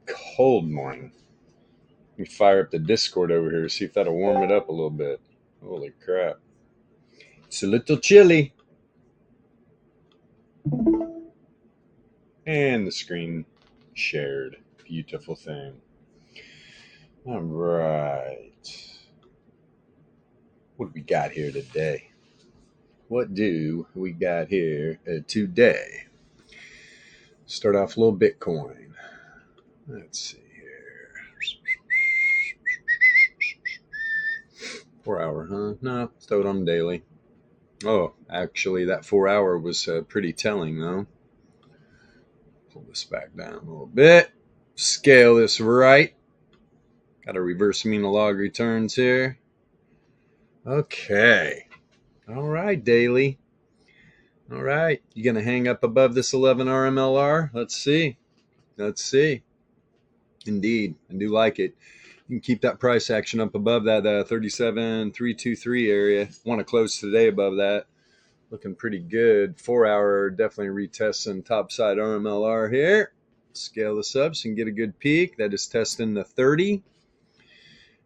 cold morning. Let me fire up the Discord over here, see if that'll warm it up a little bit. Holy crap. It's a little chilly. And the screen shared. Beautiful thing. All right. What do we got here today? What do we got here today? Start off a little Bitcoin. Let's see here. 4 hour, huh? No, throw it on daily. Oh, actually, that 4 hour was pretty telling, though. Pull this back down a little bit. Scale this right. Got a reverse mean log returns here. Okay. All right, daily. All right. You going to hang up above this 11 RMLR? Let's see. Let's see. Indeed. I do like it. You can keep that price action up above that 37,323 area. Want to close today above that. Looking pretty good. 4 hour, definitely retesting topside RMLR here. Scale this up so you can get a good peak. That is testing the 30.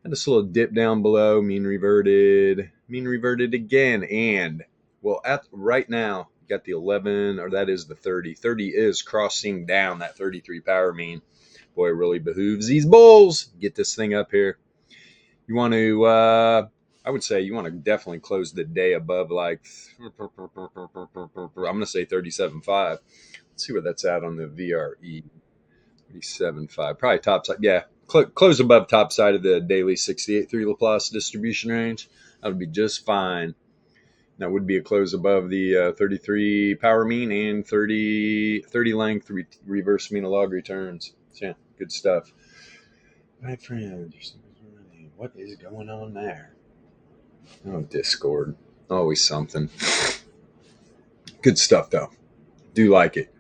And this little dip down below, mean reverted again. And, well, at right now, you got the 11, or that is the 30. 30 is crossing down that 33 power mean. Boy, it really behooves these bulls. Get this thing up here. You want to, I would say you want to definitely close the day above like, I'm going to say 37.5. Let's see where that's at on the VRE. 37.5. Probably top side. Yeah. Close above top side of the daily 68.3 Laplace distribution range. That would be just fine. That would be a close above the 33 power mean and 30 length reverse mean log returns. So yeah, good stuff. My friends, what is going on there? Oh, Discord. Always something. Good stuff, though. Do like it.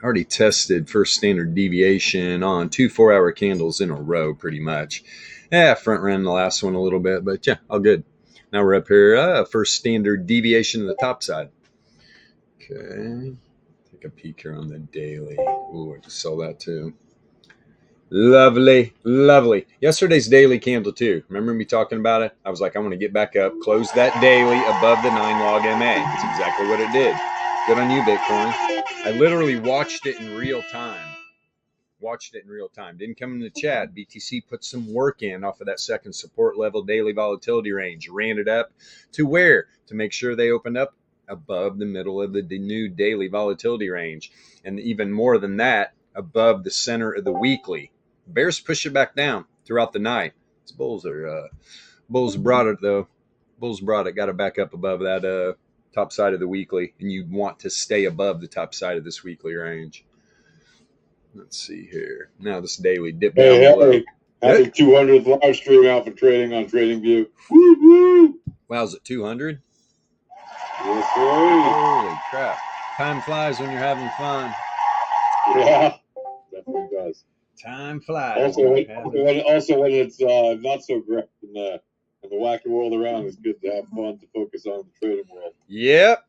Already tested first standard deviation on 2 4 hour candles in a row, pretty much. Yeah, front ran the last one a little bit, but yeah, all good. Now we're up here. First standard deviation to the top side. Okay. Take a peek here on the daily. Ooh, I just saw that too. Lovely. Yesterday's daily candle too. Remember me talking about it? I was like, I want to get back up, close that daily above the 9 log MA. That's exactly what it did. Good on you, Bitcoin. I literally watched it in real time. Didn't come in the chat. BTC put some work in off of that second support level daily volatility range. Ran it up to where? To make sure they opened up above the middle of the new daily volatility range. And even more than that, above the center of the weekly. Bears push it back down throughout the night. These bulls brought it, though. Bulls brought it. Got to back up above that top side of the weekly, and you want to stay above the top side of this weekly range. Let's see here. Now this daily dip down below. Happy 200th live stream out for trading on TradingView. Woo-woo! Wow, is it 200? Yes, sir. Holy crap. Time flies when you're having fun. Yeah, definitely does. Time flies. Also, when it's not so great in the wacky world around, it's good to have fun to focus on the trading world. Yep.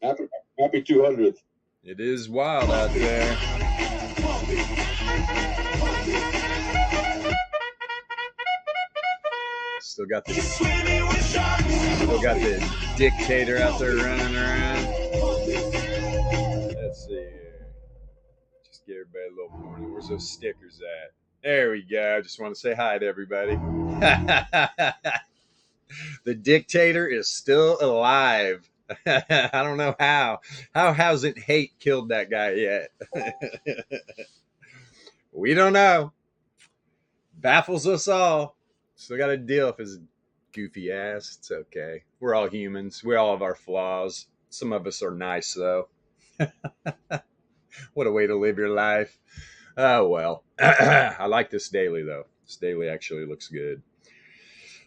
Happy 200th. It is wild out there. Still got the dictator out there running around. Let's see here. Just give everybody a little warning. Where's those stickers at? There we go. I just want to say hi to everybody. The dictator is still alive. I don't know how. How hasn't hate killed that guy yet? We don't know. Baffles us all. Still got to deal with his goofy ass. It's okay. We're all humans. We all have our flaws. Some of us are nice, though. What a way to live your life. Oh, well. I like this daily, though. This daily actually looks good.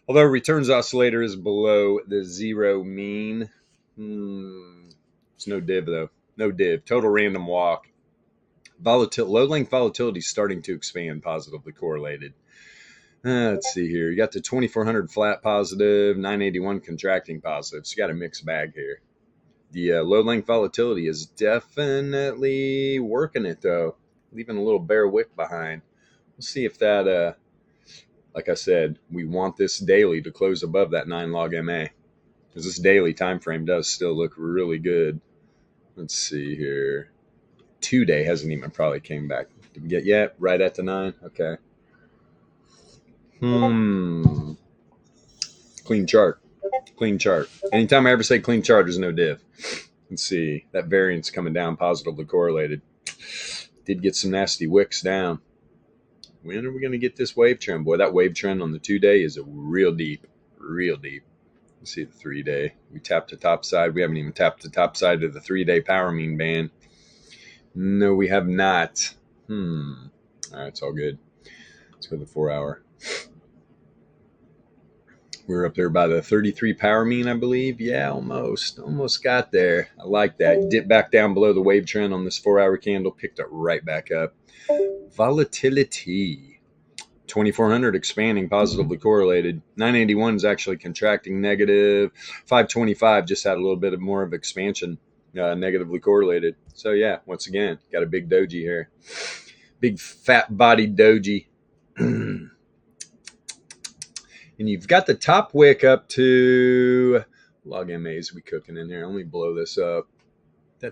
Although returns oscillator is below the zero mean. It's no div, though. No div. Total random walk. Low-length volatility is starting to expand, positively correlated. Let's see here. You got the 2400 flat positive, 981 contracting positive. So you got a mixed bag here. The low-length volatility is definitely working it, though. leaving a little bear wick behind. We'll see if that, like I said, we want this daily to close above that 9 log MA, because this daily time frame does still look really good. Let's see here. 2-day hasn't even probably came back. Did we get yet? Right at the 9? Okay. Clean chart. Clean chart. Anytime I ever say clean chart, there's no div. Let's see. That variance coming down positively correlated. Did get some nasty wicks down. When are we going to get this wave trend? Boy, that wave trend on the 2-day is a real deep. Real deep. Let's see the 3-day. We tapped the top side. We haven't even tapped the top side of the 3-day power mean band. No, we have not. All right, it's all good. Let's go to the 4-hour. We're up there by the 33 power mean, I believe. Yeah, almost got there. I like that. Dip back down below the wave trend on this 4-hour candle. Picked it right back up. Volatility. 2400 expanding, positively correlated. 981 is actually contracting, negative. 525 just had a little bit of more of expansion, negatively correlated. So yeah, once again, got a big doji here. Big fat bodied doji. And you've got the top wick up to log MAs we cooking in here. Let me blow this up. No,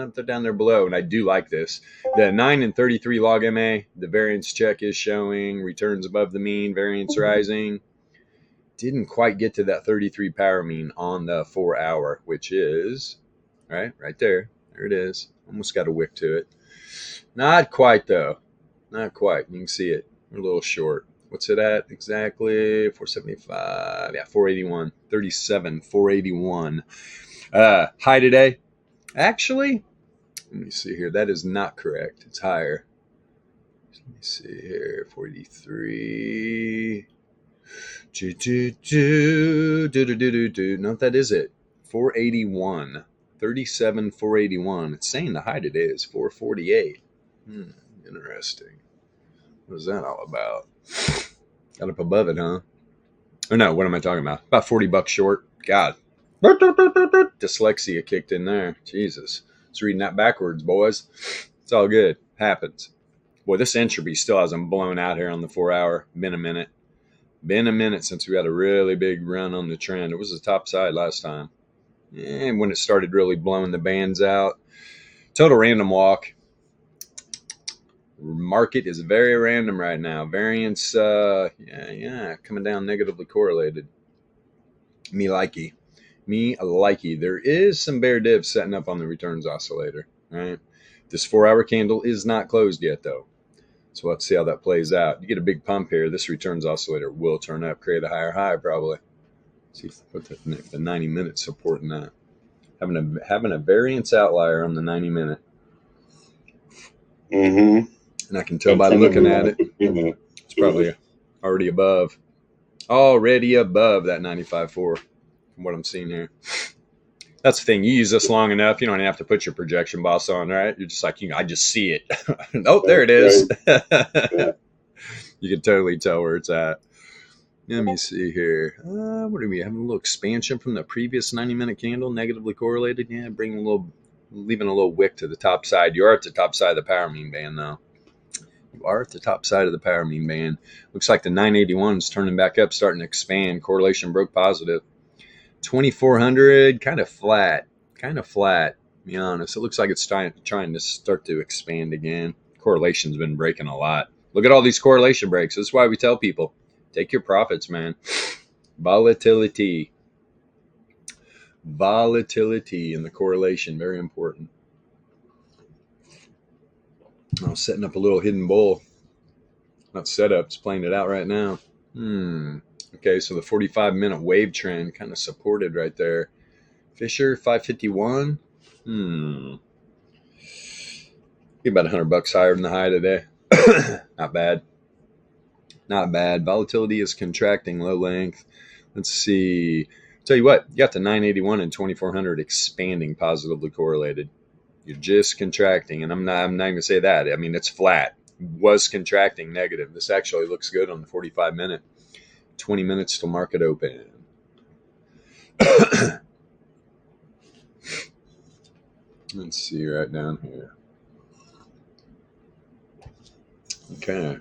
they're down there below, and I do like this. The 9 and 33 log MA, the variance check is showing returns above the mean, variance rising. Didn't quite get to that 33 power mean on the 4-hour, which is right there. There it is. Almost got a wick to it. Not quite though. Not quite. You can see it. We're a little short. What's it at exactly? 475. Yeah, 481. 37, 481. High today. Actually, let me see here. That is not correct. It's higher. Let me see here. 43. No, that is it. 481. 37, 481. It's saying the high today is 448. Interesting. What is that all about? Got up above it, huh? Oh no, what am I talking about? About $40 short. God. Dyslexia kicked in there. Jesus. It's reading that backwards, boys. It's all good. Happens. Boy, this entropy still hasn't blown out here on the 4-hour. Been a minute. Been a minute since we had a really big run on the trend. It was the top side last time. And when it started really blowing the bands out. Total random walk. Market is very random right now. Variance, coming down negatively correlated. Me likey. There is some bear div setting up on the returns oscillator, right? This 4-hour candle is not closed yet, though. So let's see how that plays out. You get a big pump here. This returns oscillator will turn up, create a higher high probably. See if the 90 minutes supporting that. Having a variance outlier on the 90 minute. And I can tell by looking at it, it's probably already above that 95.4 from what I'm seeing here. That's the thing. You use this long enough, you don't have to put your projection boss on, right? You're just like, I just see it. Oh, there it is. You can totally tell where it's at. Let me see here. What are we having? A little expansion from the previous 90-minute candle, negatively correlated. Yeah, leaving a little wick to the top side. You are at the top side of the power mean band, though. You are at the top side of the power mean band. Looks like the 981 is turning back up, starting to expand. Correlation broke positive. 2400, kind of flat. To be honest. It looks like it's trying to start to expand again. Correlation's been breaking a lot. Look at all these correlation breaks. That's why we tell people, take your profits, man. Volatility in the correlation, very important. I was setting up a little hidden bull. Not set up, it's playing it out right now. Okay, so the 45-minute wave trend kind of supported right there. Fisher, 551. Be about $100 higher than the high today. Not bad. Volatility is contracting, low length. Let's see. Tell you what, you got the 981 and 2400 expanding, positively correlated. You're just contracting, and I'm not even going to say that. I mean, it's flat. Was contracting negative. This actually looks good on the 45-minute. 20 minutes till market open. Let's see right down here. Okay.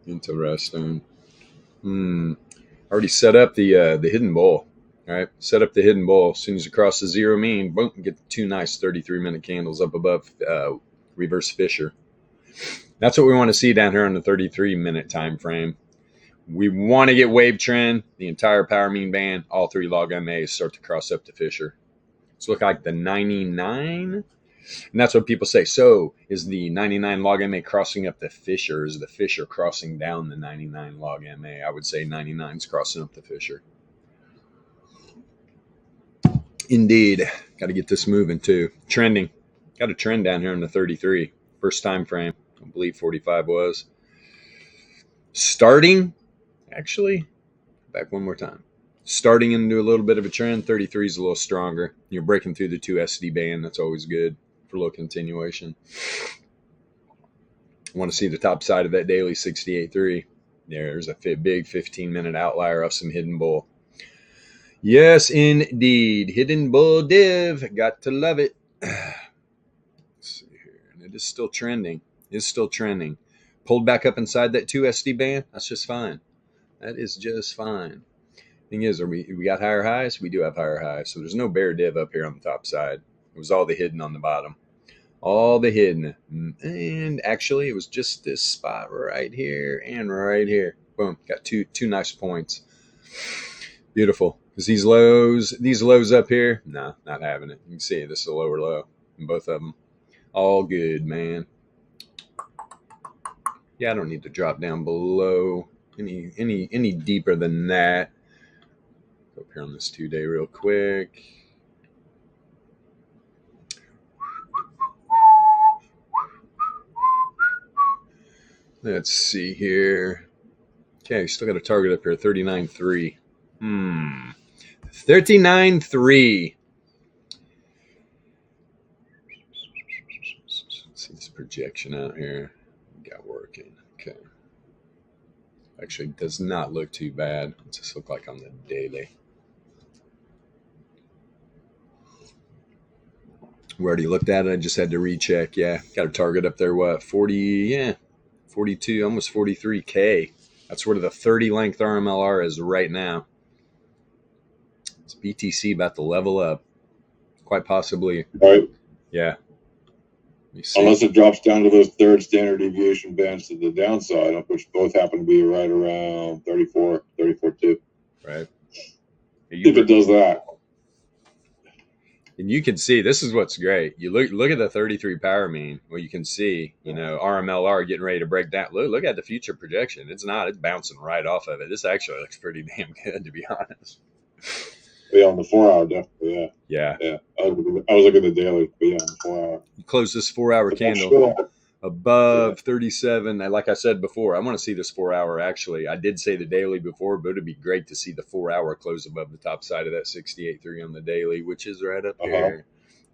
Interesting. Already set up the hidden bull. All right. Set up the hidden bull. As soon as you cross the zero mean, boom, get two nice 33-minute candles up above reverse Fisher. That's what we want to see down here on the 33-minute time frame. We want to get wave trend, the entire power mean band, all three log MAs start to cross up to Fisher. It's look like the 99. And that's what people say. So is the 99 log MA crossing up the Fisher? Is the Fisher crossing down the 99 log MA? I would say 99 is crossing up the Fisher. Indeed. Got to get this moving too. Trending. Got a trend down here in the 33. First time frame. I believe 45 was. Starting. Actually, back one more time. Starting into a little bit of a trend. 33 is a little stronger. You're breaking through the 2 SD band. That's always good for a little continuation. I want to see the top side of that daily 68.3. There's a big 15-minute outlier of some hidden bull. Yes, indeed. Hidden bull div. Got to love it. Let's see here. And it is still trending. It's still trending. Pulled back up inside that 2 SD band. That's just fine. That is just fine. Thing is, we got higher highs? We do have higher highs. So there's no bear div up here on the top side. It was all the hidden on the bottom. All the hidden. And actually, it was just this spot right here and right here. Boom. Got two nice points. Beautiful. Because these lows up here, nah, not having it. You can see this is a lower low in both of them. All good, man. Yeah, I don't need to drop down below any deeper than that. Go up here on this 2-day real quick. Let's see here. Okay, still got a target up here, 39.3. 39.3. Let's see this projection out here. We got working. Okay. Actually, does not look too bad. It just look like on the daily. We already looked at it. I just had to recheck. Yeah, got a target up there. What, 40? Yeah, 42, almost 43K. That's where the 30 length RMLR is right now. It's BTC about to level up, quite possibly. Right. Yeah. Unless it drops down to those third standard deviation bands to the downside, which both happen to be right around 34, 34.2. Right. If it does that. And you can see, this is what's great. You look at the 33 power mean. Well, you can see, RMLR getting ready to break down. Look at the future projection. It's bouncing right off of it. This actually looks pretty damn good, to be honest. Yeah, on the 4 hour, definitely. Yeah. I was looking at the daily, but yeah, on the 4 hour. You close this 4 hour candle above 37. Like I said before, I want to see this 4 hour actually. I did say the daily before, but it'd be great to see the 4 hour close above the top side of that 68.3 on the daily, which is right up here.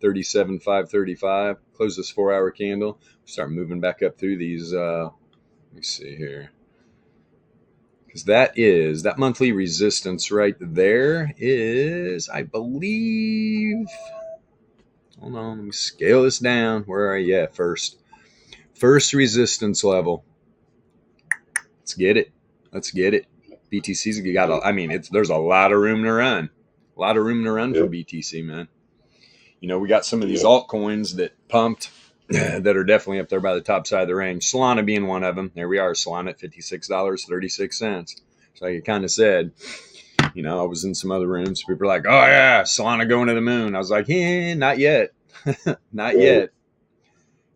37.535. Close this 4 hour candle. Start moving back up through these. Let me see here. Because that monthly resistance right there is, I believe. Hold on, let me scale this down. Where are you at first? First resistance level. Let's get it. BTC's got there's a lot of room to run. A lot of room to run for BTC, man. We got some of these altcoins that pumped that are definitely up there by the top side of the range. Solana being one of them. There we are, Solana at $56.36. So like I kind of said, I was in some other rooms. People were like, oh yeah, Solana going to the moon. I was like, not yet. Not yet.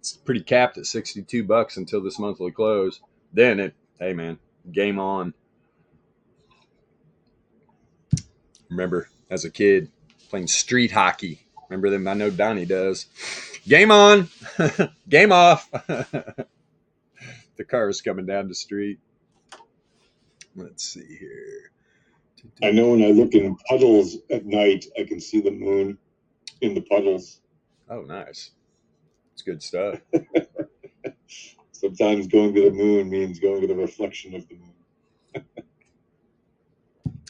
It's pretty capped at $62 until this monthly close. Then hey man, game on. Remember as a kid playing street hockey. Remember them? I know Donnie does. Game on. Game off. The car is coming down the street. Let's see here. I know when I look in puddles at night, I can see the moon in the puddles. Oh, nice. It's good stuff. Sometimes going to the moon means going to the reflection of the moon.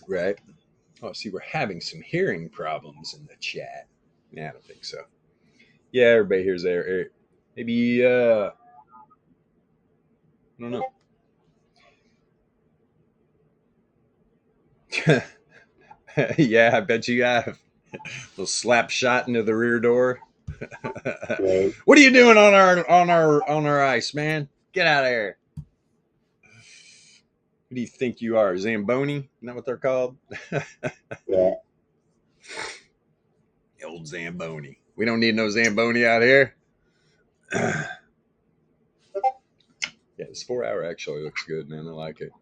Right. Oh, see, we're having some hearing problems in the chat. Yeah, I don't think so. Yeah, everybody here's there. Maybe I don't know. Yeah, I bet you have. A little slap shot into the rear door. Right. What are you doing on our ice, man? Get out of here. Who do you think you are? Zamboni? Isn't that what they're called? Yeah. The old Zamboni. We don't need no Zamboni out here. Yeah, this 4 hour actually looks good, man. I like it.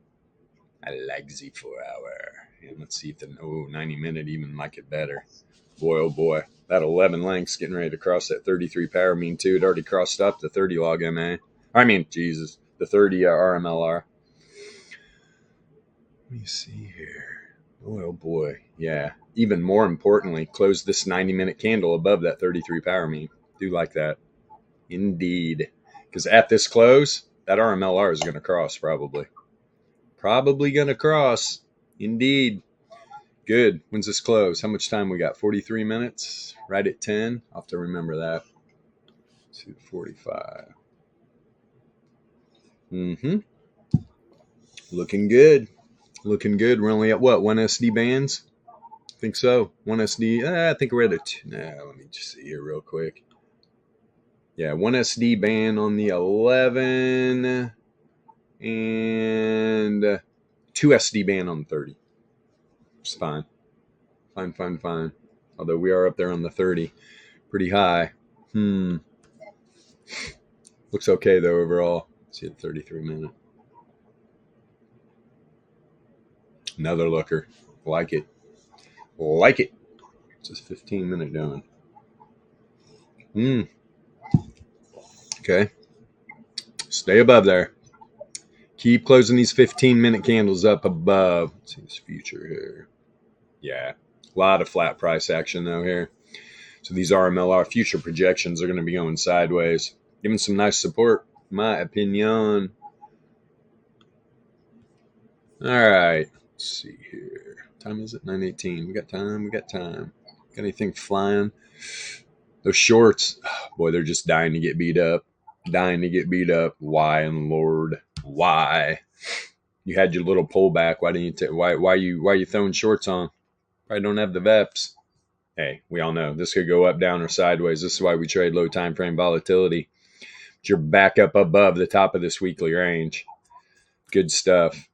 I like the 4 hour. And let's see if the 90-minute even like it better. Boy, oh boy. That 11 lengths getting ready to cross that 33 power mean too. It already crossed up the 30 log MA. I mean, Jesus, the 30 RMLR. Let me see here. Boy, oh boy. Yeah. Even more importantly, close this 90-minute candle above that 33 power mean. Do like that. Indeed. Because at this close, that RMLR is going to cross probably. Probably going to cross. Indeed. Good. When's this close? How much time we got? 43 minutes? Right at 10? I'll have to remember that. 2:45. Mm-hmm. Looking good. Looking good. We're only at what? 1 SD bands? I think so. 1 SD. I think we're at let me just see here real quick. Yeah, 1 SD band on the 11 and 2 SD band on the 30. It's fine. Fine. Although we are up there on the 30. Pretty high. Looks okay though overall. Let's see the 33 minute. Another looker. Like it. It's just 15 minute doing. Okay. Stay above there. Keep closing these 15-minute candles up above. Let's see this future here. Yeah. A lot of flat price action though here. So these RMLR future projections are going to be going sideways. Giving some nice support, in my opinion. All right. Let's see here. What time is it? 9:18. We got time. Got anything flying? Those shorts, boy, they're just dying to get beat up. Why, and Lord, why? You had your little pullback. Why didn't you? Why are you throwing shorts on? Probably don't have the VEPS. Hey, we all know this could go up, down, or sideways. This is why we trade low time frame volatility. But you're back up above the top of this weekly range. Good stuff.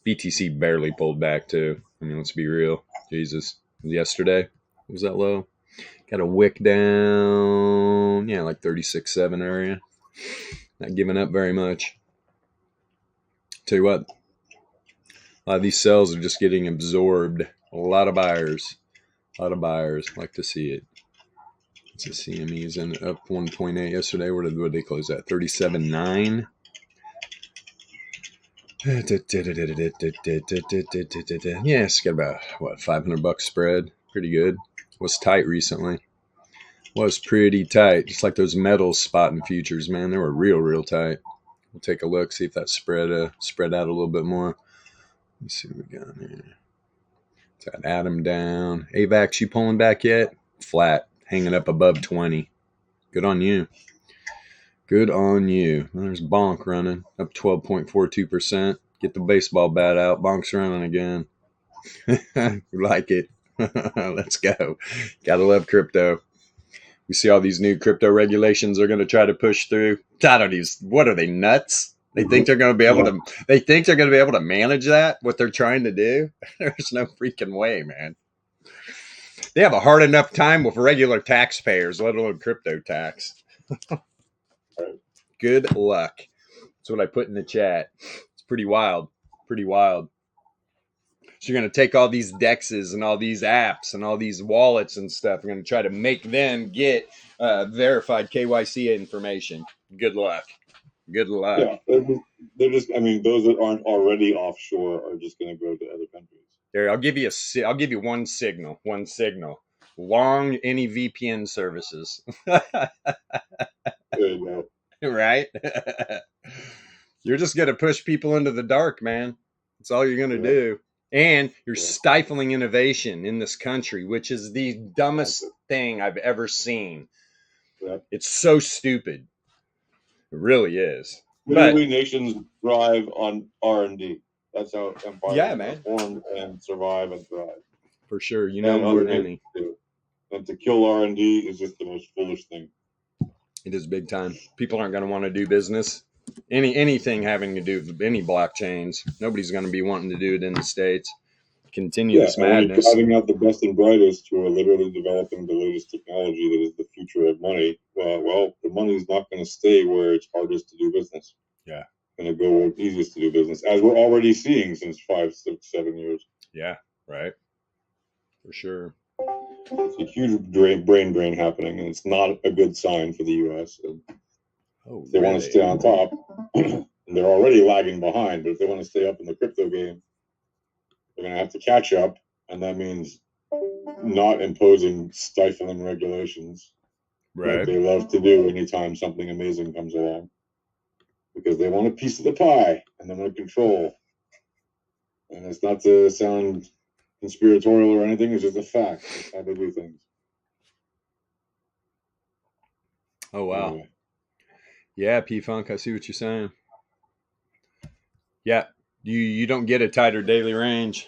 BTC barely pulled back too. I mean, let's be real. Jesus, yesterday was that low? Got a wick down, yeah, like 36.7 area. Not giving up very much. Tell you what, a lot of these sells are just getting absorbed. A lot of buyers. Like to see it. It's a CME's in up 1.8 yesterday. Where did they close at? 37.9. Yeah, it's got about what, $500 spread. Pretty good. Was tight recently. Was pretty tight, just like those metals spot and futures, man. They were real tight. We'll take a look, see if that spread out a little bit more. Let's see what we got here. Got Adam down. AVAX, you pulling back yet? Flat, hanging up above 20. Good on you. There's Bonk running up 12.42%. Get the baseball bat out. Bonk's running again. Like it. Let's go. Gotta love crypto. We see all these new crypto regulations are going to try to push through. What are they, nuts? They think they're going to be able to. They think they're going to be able to manage that. What they're trying to do. There's no freaking way, man. They have a hard enough time with regular taxpayers, let alone crypto tax. Good luck. That's what I put in the chat. It's pretty wild. So you're going to take all these DEXs and all these apps and all these wallets and stuff. You're going to try to make them get verified KYC information. Good luck. Yeah, they're just. I mean, those that aren't already offshore are just going to go to other countries. There, I'll give you one signal. Long any VPN services. There you go. Right? You're just going to push people into the dark, man. That's all you're going to do. And you're stifling innovation in this country, which is the dumbest thing I've ever seen. It's so stupid. It really is. Literally, nations thrive on R&D. That's how empires are formed and survive and thrive. For sure. You know more than any. And to kill R&D is just the most foolish thing. It is big time. People aren't going to want to do business. Anything having to do with any blockchains. Nobody's going to be wanting to do it in the States. Continue this madness. Driving out the best and brightest who are literally developing the latest technology that is the future of money. Well, the money is not going to stay where it's hardest to do business. Yeah. It's going to go where it's easiest to do business, as we're already seeing since 5, 6, 7 years. Yeah, right. For sure. It's a huge brain drain happening, and it's not a good sign for the U.S. If they want to stay on top, and they're already lagging behind, but if they want to stay up in the crypto game, they're going to have to catch up, and that means not imposing stifling regulations like they love to do anytime something amazing comes along, because they want a piece of the pie and they want control. And it's not to sound conspiratorial or anything, it's just a fact. That's how they do things. Oh, wow. Anyway. Yeah, P-Funk, I see what you're saying. Yeah, you don't get a tighter daily range.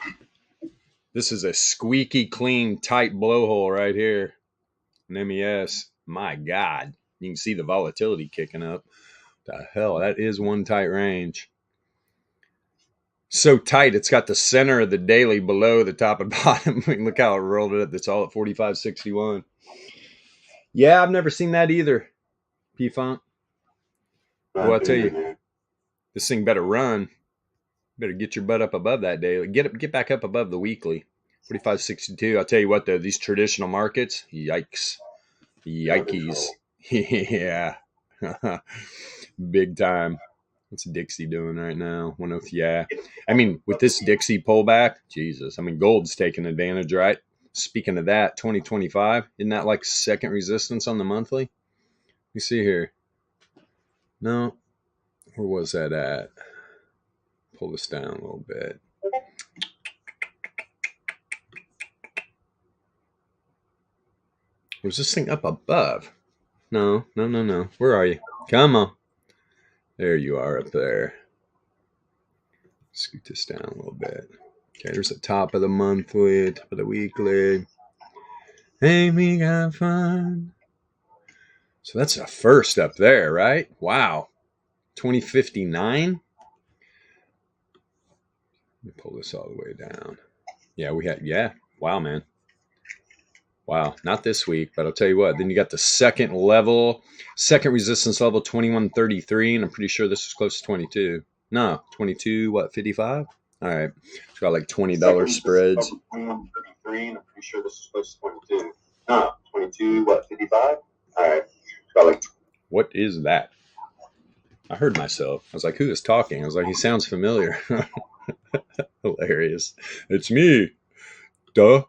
This is a squeaky clean, tight blowhole right here. An MES. My God. You can see the volatility kicking up. The hell, that is one tight range. So tight, it's got the center of the daily below the top and bottom. Look how it rolled it up. It's all at 45.61. Yeah, I've never seen that either, P-Funk. Well, I'll tell you, this thing better run. Better get your butt up above that daily. Get back up above the weekly. 45.62. I'll tell you what, though, these traditional markets, yikes. Yikes. Yeah. Big time. What's Dixie doing right now? 103. Yeah. I mean, with this Dixie pullback, Jesus. I mean, gold's taking advantage, right? Speaking of that, 2025, isn't that like second resistance on the monthly? Let me see here. No. Where was that at? Pull this down a little bit. Was this thing up above? No. Where are you? Come on. There you are up there. Scoot this down a little bit. Okay, there's the top of the monthly, top of the weekly. Hey, we got fun. So that's a first up there, right? Wow. 2059. Let me pull this all the way down. Yeah. Wow, man. Wow. Not this week, but I'll tell you what. Then you got the second resistance level, 2133, and I'm pretty sure this is close to 22. No, 22, what, 55? All right. It's got like $20 spreads. 2133, and I'm pretty sure this is close to 22. No, 22, what, 55? All right. It's got like. What is that? I heard myself. I was like, who is talking? I was like, he sounds familiar. Hilarious. It's me. Duh.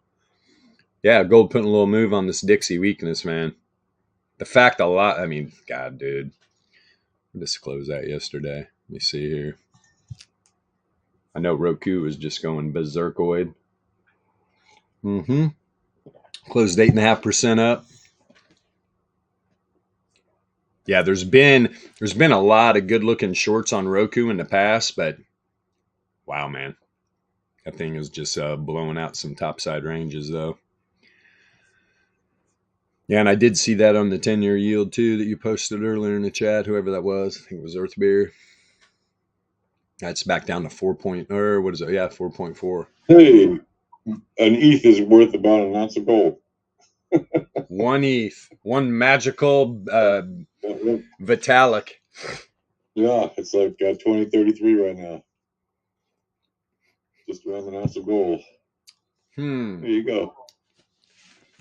Yeah, gold putting a little move on this Dixie weakness, man. The fact God, dude. I disclosed that yesterday. Let me see here. I know Roku was just going berserkoid. Closed 8.5% up. Yeah, there's been a lot of good looking shorts on Roku in the past, but wow, man. That thing is just blowing out some topside ranges though. Yeah, and I did see that on the 10-year yield too that you posted earlier in the chat, whoever that was. I think it was Earthbeer. That's back down to 4.4. Hey, an ETH is worth about an ounce of gold. One ETH, one magical Vitalik. Yeah, it's like 2033 right now. Just around an ounce of gold. There you go.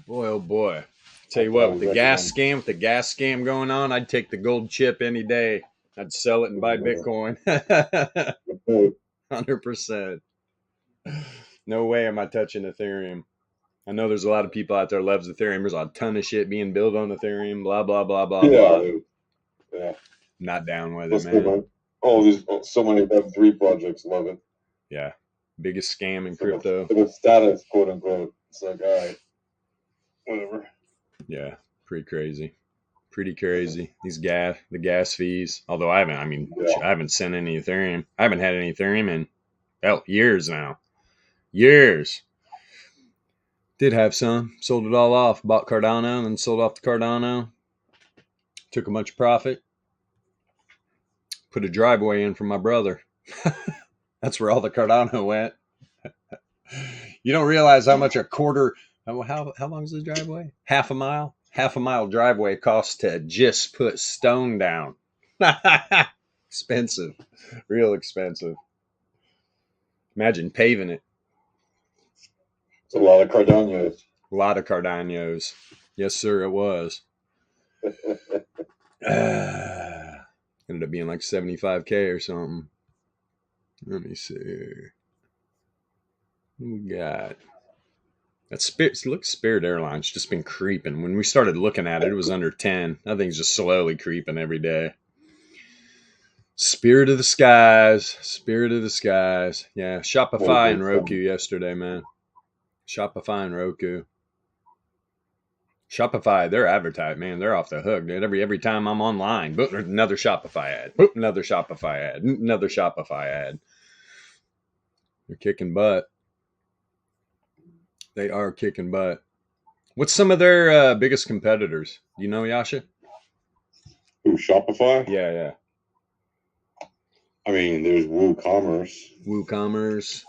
Boy, oh boy. Tell you what, with the gas scam going on, I'd take the gold chip any day. I'd sell it and buy Bitcoin. 100%. No way am I touching Ethereum. I know there's a lot of people out there who loves Ethereum. There's a ton of shit being built on Ethereum, blah, blah, blah, blah, blah. Yeah. Not down with it, man. There's so many Web3 projects love it. Yeah. Biggest scam in crypto. The status, quote unquote. It's like, all right, whatever. Yeah. Pretty crazy. Pretty crazy. The gas fees. Although I haven't sent any Ethereum. I haven't had any Ethereum in years now. Years. Did have some. Sold it all off. Bought Cardano and then sold off the Cardano. Took a bunch of profit. Put a driveway in for my brother. That's where all the Cardano went. You don't realize how much a quarter. How long is the driveway? Half a mile. Half a mile driveway costs to just put stone down. Expensive. Real expensive. Imagine paving it. It's a lot of Cardanos. A lot of Cardanos. Yes, sir, it was. Ended up being like 75K or something. Let me see. What we got? That Spirit Airlines just been creeping. When we started looking at it, it was under 10. That thing's just slowly creeping every day. Spirit of the skies. Spirit of the skies. Yeah, Shopify and Roku yesterday, man. Shopify and Roku. Shopify, they're advertised, man. They're off the hook, dude. Every time I'm online, boop, there's another Shopify ad. Boop, another Shopify ad. Another Shopify ad. They're kicking butt. They are kicking butt. What's some of their biggest competitors? Do you know, Yasha? Who, Shopify? Yeah. I mean, there's WooCommerce. WooCommerce.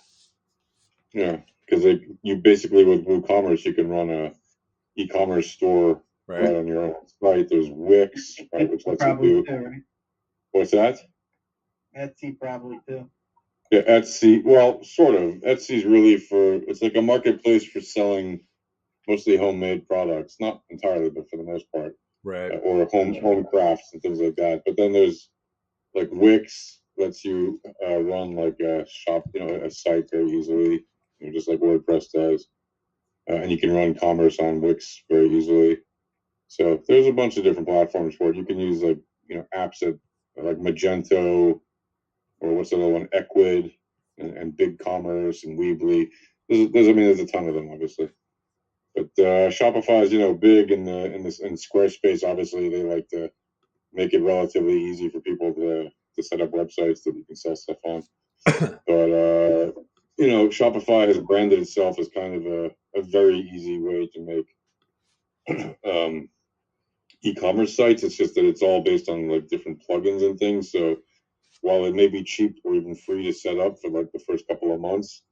Yeah, because you basically with WooCommerce, you can run a e-commerce store right on your own site. There's Wix, right, which lets you do. Too, right? What's that? Etsy probably too. Yeah, Etsy. Well, sort of. Etsy's really it's like a marketplace for selling mostly homemade products. Not entirely, but for the most part. Right. Or home crafts and things like that. But then there's like Wix lets you run like a shop, a site very easily, just like WordPress does. And you can run commerce on Wix very easily. So there's a bunch of different platforms for it. You can use like apps like Magento, or what's the other one, Equid, and BigCommerce and Weebly. There's a ton of them, obviously. But Shopify is big in Squarespace. Obviously, they like to make it relatively easy for people to set up websites that you can sell stuff on. But Shopify has branded itself as kind of a very easy way to make e-commerce sites. It's just that it's all based on like different plugins and things. So while it may be cheap or even free to set up for like the first couple of months,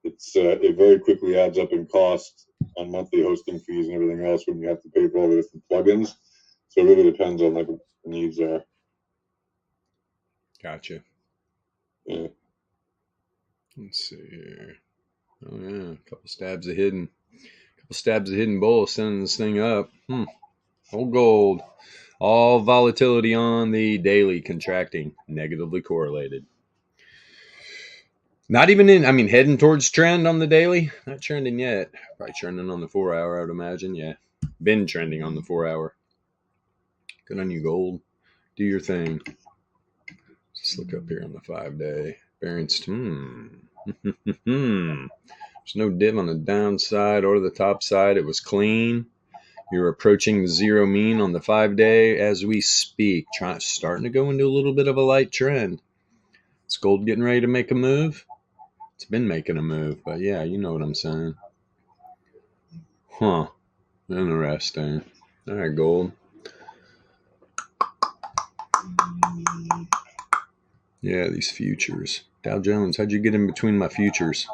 it very quickly adds up in cost on monthly hosting fees and everything else when you have to pay for all the different plugins. So it really depends on like what the needs are. Gotcha. Yeah. Let's see here. Oh yeah, a couple stabs of hidden bull sending this thing up. Old gold. All volatility on the daily contracting, negatively correlated. Not even heading towards trend on the daily. Not trending yet. Probably trending on the 4 hour, I would imagine. Yeah. Been trending on the 4 hour. Good on you, gold. Do your thing. Just look up here on the 5-day. Variance. There's no dip on the downside or the top side. It was clean. You're approaching the zero mean on the 5-day as we speak. Starting to go into a little bit of a light trend. Is gold getting ready to make a move? It's been making a move, but yeah, you know what I'm saying. Huh. Interesting. All right, gold. Yeah, these futures. Dow Jones, how'd you get in between my futures?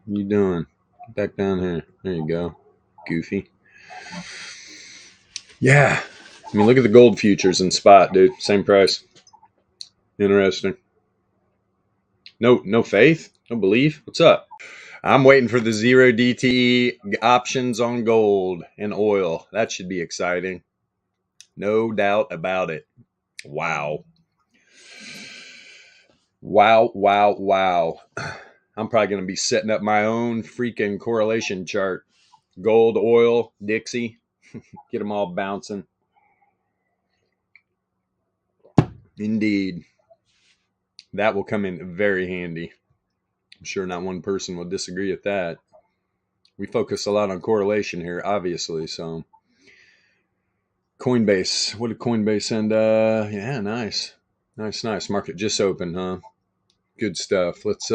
What you doing? Get back down here. There you go. Goofy. Yeah. Look at the gold futures in spot, dude. Same price. Interesting. No faith? No belief? What's up? I'm waiting for the 0 DTE options on gold and oil. That should be exciting. No doubt about it. Wow. I'm probably going to be setting up my own freaking correlation chart. Gold, oil, Dixie. Get them all bouncing. Indeed. That will come in very handy. I'm sure not one person will disagree with that. We focus a lot on correlation here, obviously, so Coinbase. What did Coinbase end? Yeah, nice. Nice. Market just opened, huh? Good stuff. Let's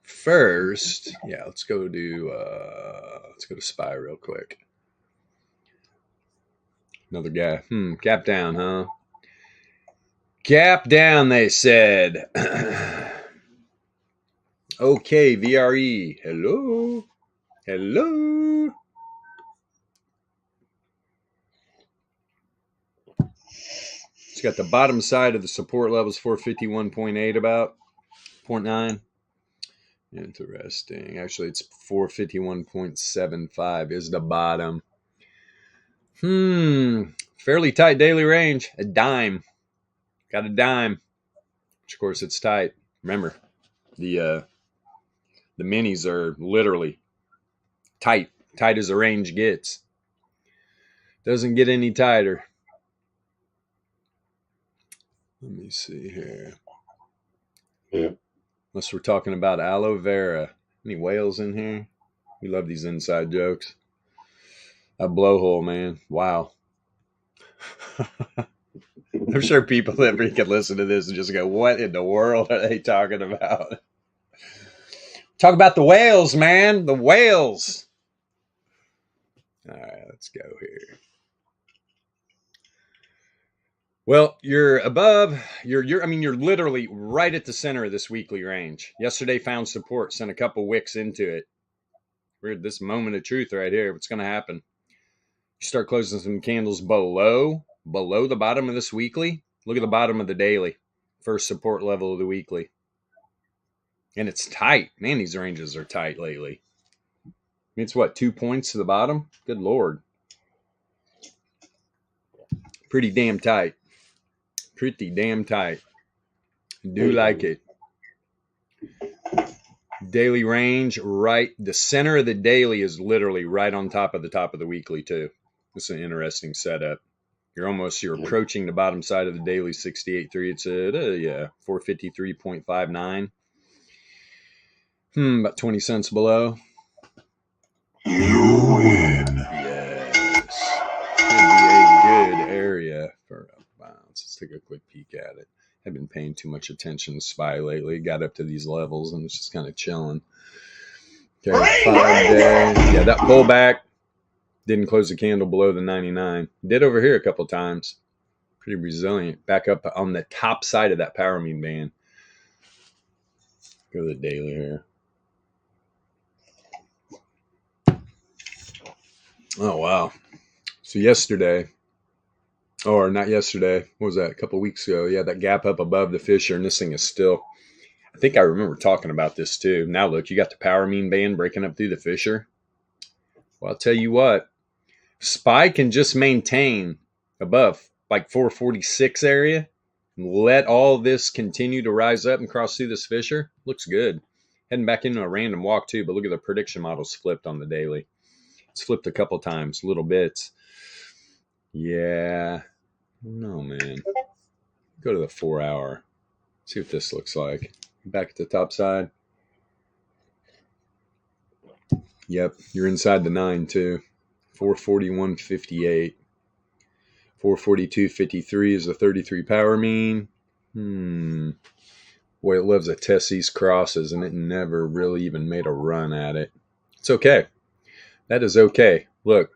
first, yeah, let's go to SPY real quick. Another guy. Gap down, huh? Gap down, they said. Okay, VRE. Hello. It's got the bottom side of the support levels 451.8 about 0.9. Interesting. Actually, it's 451.75 is the bottom. Fairly tight daily range. A dime. Got a dime. Which of course it's tight. Remember, the minis are literally tight as the range gets. Doesn't get any tighter. Let me see here. Yeah. Unless we're talking about aloe vera. Any whales in here? We love these inside jokes. A blowhole, man. Wow. I'm sure people that can listen to this and just go, what in the world are they talking about? Talk about the whales, man. The whales. All right, let's go here. Well, you're above, you're literally right at the center of this weekly range. Yesterday found support, sent a couple wicks into it. We're at this moment of truth right here. What's going to happen? You start closing some candles below the bottom of this weekly. Look at the bottom of the daily. First support level of the weekly. And it's tight. Man, these ranges are tight lately. It's what, 2 points to the bottom? Good Lord. Pretty damn tight. Do like it. Daily range, right. The center of the daily is literally right on top of the weekly too. It's an interesting setup. You're approaching the bottom side of the daily 68.3. It's at 453.59. About 20 cents below. You win. Yes. Could be a good area for a bounce. Let's take a quick peek at it. I've been paying too much attention to SPY lately. Got up to these levels and it's just kind of chilling. Okay, 5-day. Yeah, that pullback didn't close the candle below the 99. Did over here a couple times. Pretty resilient. Back up on the top side of that power mean band. Go to the daily here. Oh, wow. So yesterday, or not yesterday, what was that? A couple weeks ago. Yeah, that gap up above the Fisher, and this thing is still, I think I remember talking about this too. Now look, you got the power mean band breaking up through the Fisher. Well, I'll tell you what, SPY can just maintain above like 446 area and let all this continue to rise up and cross through this Fisher. Looks good. Heading back into a random walk too, but look at the prediction models flipped on the daily. It's flipped a couple times, little bits. Yeah. No, man. Go to the 4 hour. See what this looks like. Back at the top side. Yep, you're inside the 9 too. 441.58. 442.53 is the 33 power mean. Boy, it loves to test these crosses, and it never really even made a run at it. It's okay. That is okay. Look,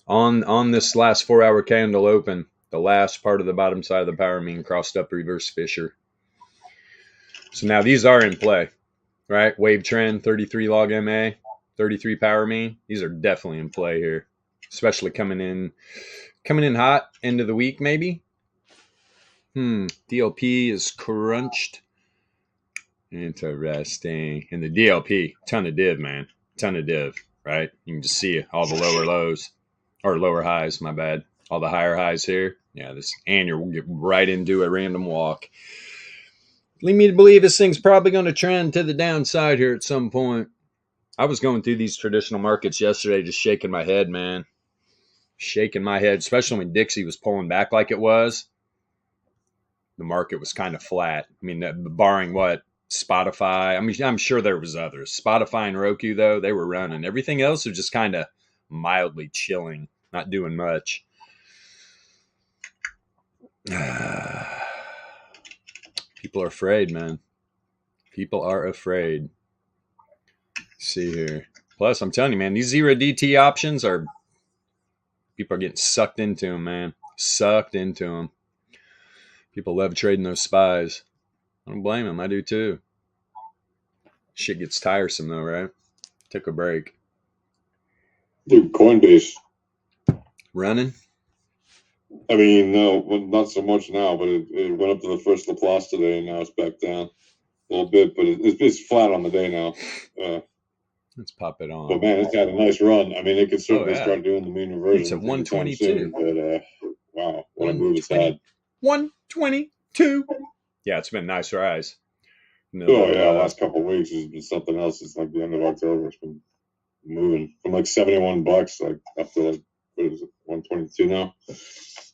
on this last 4 hour candle open, the last part of the bottom side of the power mean crossed up reverse Fisher. So now these are in play, right? Wave trend, 33 log MA, 33 power mean. These are definitely in play here, especially coming in hot end of the week maybe. DLP is crunched. Interesting. And the DLP, ton of div, man. Ton of div, right? You can just see all the lower lows, or lower highs, my bad. All the higher highs here. Yeah, this annual will get right into a random walk. Lead me to believe this thing's probably going to trend to the downside here at some point. I was going through these traditional markets yesterday, just shaking my head, man. Shaking my head, especially when Dixie was pulling back like it was. The market was kind of flat. I mean, barring what? Spotify. I mean, I'm sure there was others. Spotify and Roku, though, they were running. Everything else was just kind of mildly chilling, not doing much. People are afraid, man. People are afraid. Let's see here. Plus, I'm telling you, man, these 0 DT options are, people are getting sucked into them, man. Sucked into them. People love trading those spies. I don't blame them. I do too. Shit gets tiresome though, right? Took a break. Dude, Coinbase. Running? I mean, no, not so much now, but it went up to the first Laplace today, and now it's back down a little bit, but it's flat on the day now. Let's pop it on. But man, it's got a nice run. I mean, it could certainly start doing the mean reversion. It's at 122. But wow, what a move it's had. 122. Yeah, it's been a nice rise. Last couple of weeks has been something else. It's like the end of October. It's been moving from like $71, like up to like, what is it, 122 now?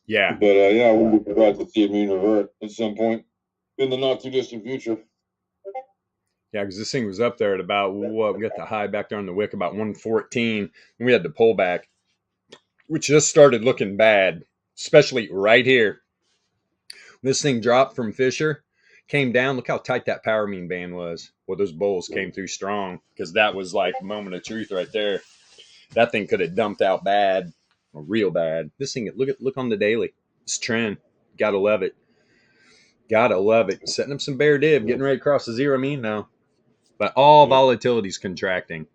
Yeah. But we'll be glad to see it mean revert at some point in the not too distant future. Yeah, because this thing was up there at about what? We got the high back there on the wick about 114. And we had the pullback, which just started looking bad, especially right here. This thing dropped from Fisher, came down. Look how tight that power mean band was. Well, those bulls came through strong because that was like a moment of truth right there. That thing could have dumped out bad, or real bad. This thing, look on the daily. This trend, gotta love it. Gotta love it. Setting up some bear div, getting ready to cross the 0 mean now. But all volatility's contracting.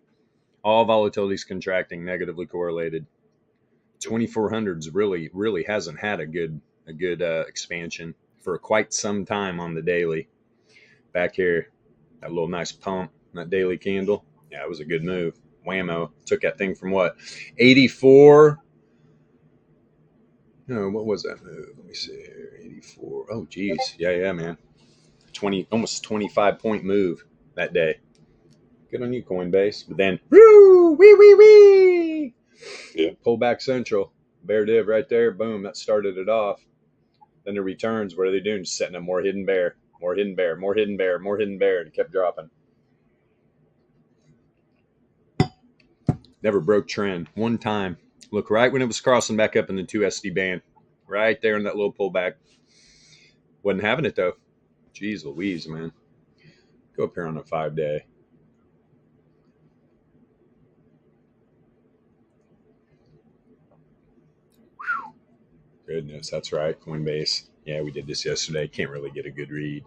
All volatility's contracting, negatively correlated. 2400s really hasn't had a good expansion for quite some time on the daily. Back here, that little nice pump, that daily candle. Yeah, it was a good move. Whammo. Took that thing from what? 84. No, what was that move? Let me see here. 84. Oh, geez. Yeah, man. Almost 25-point move that day. Good on you, Coinbase. But then, wee. Yeah. Pullback central. Bear div right there. Boom. That started it off. Then the returns, what are they doing? Just setting up more hidden bear. More hidden bear. And it kept dropping. Never broke trend. One time. Look right when it was crossing back up in the 2SD band. Right there in that little pullback. Wasn't having it though. Jeez Louise, man. Go up here on a 5-day. Goodness, that's right. Coinbase. Yeah, we did this yesterday. Can't really get a good read.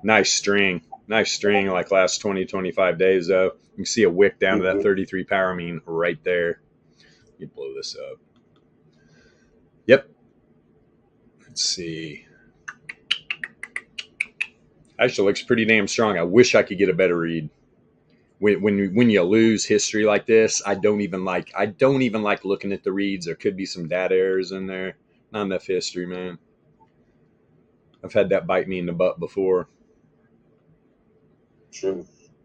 Nice string like last 20, 25 days though. You can see a wick down to that 33 power mean right there. You blow this up. Yep. Let's see. Actually looks pretty damn strong. I wish I could get a better read. When you lose history like this, I don't even like looking at the reads. There could be some data errors in there. Not enough history, man. I've had that bite me in the butt before. Sure.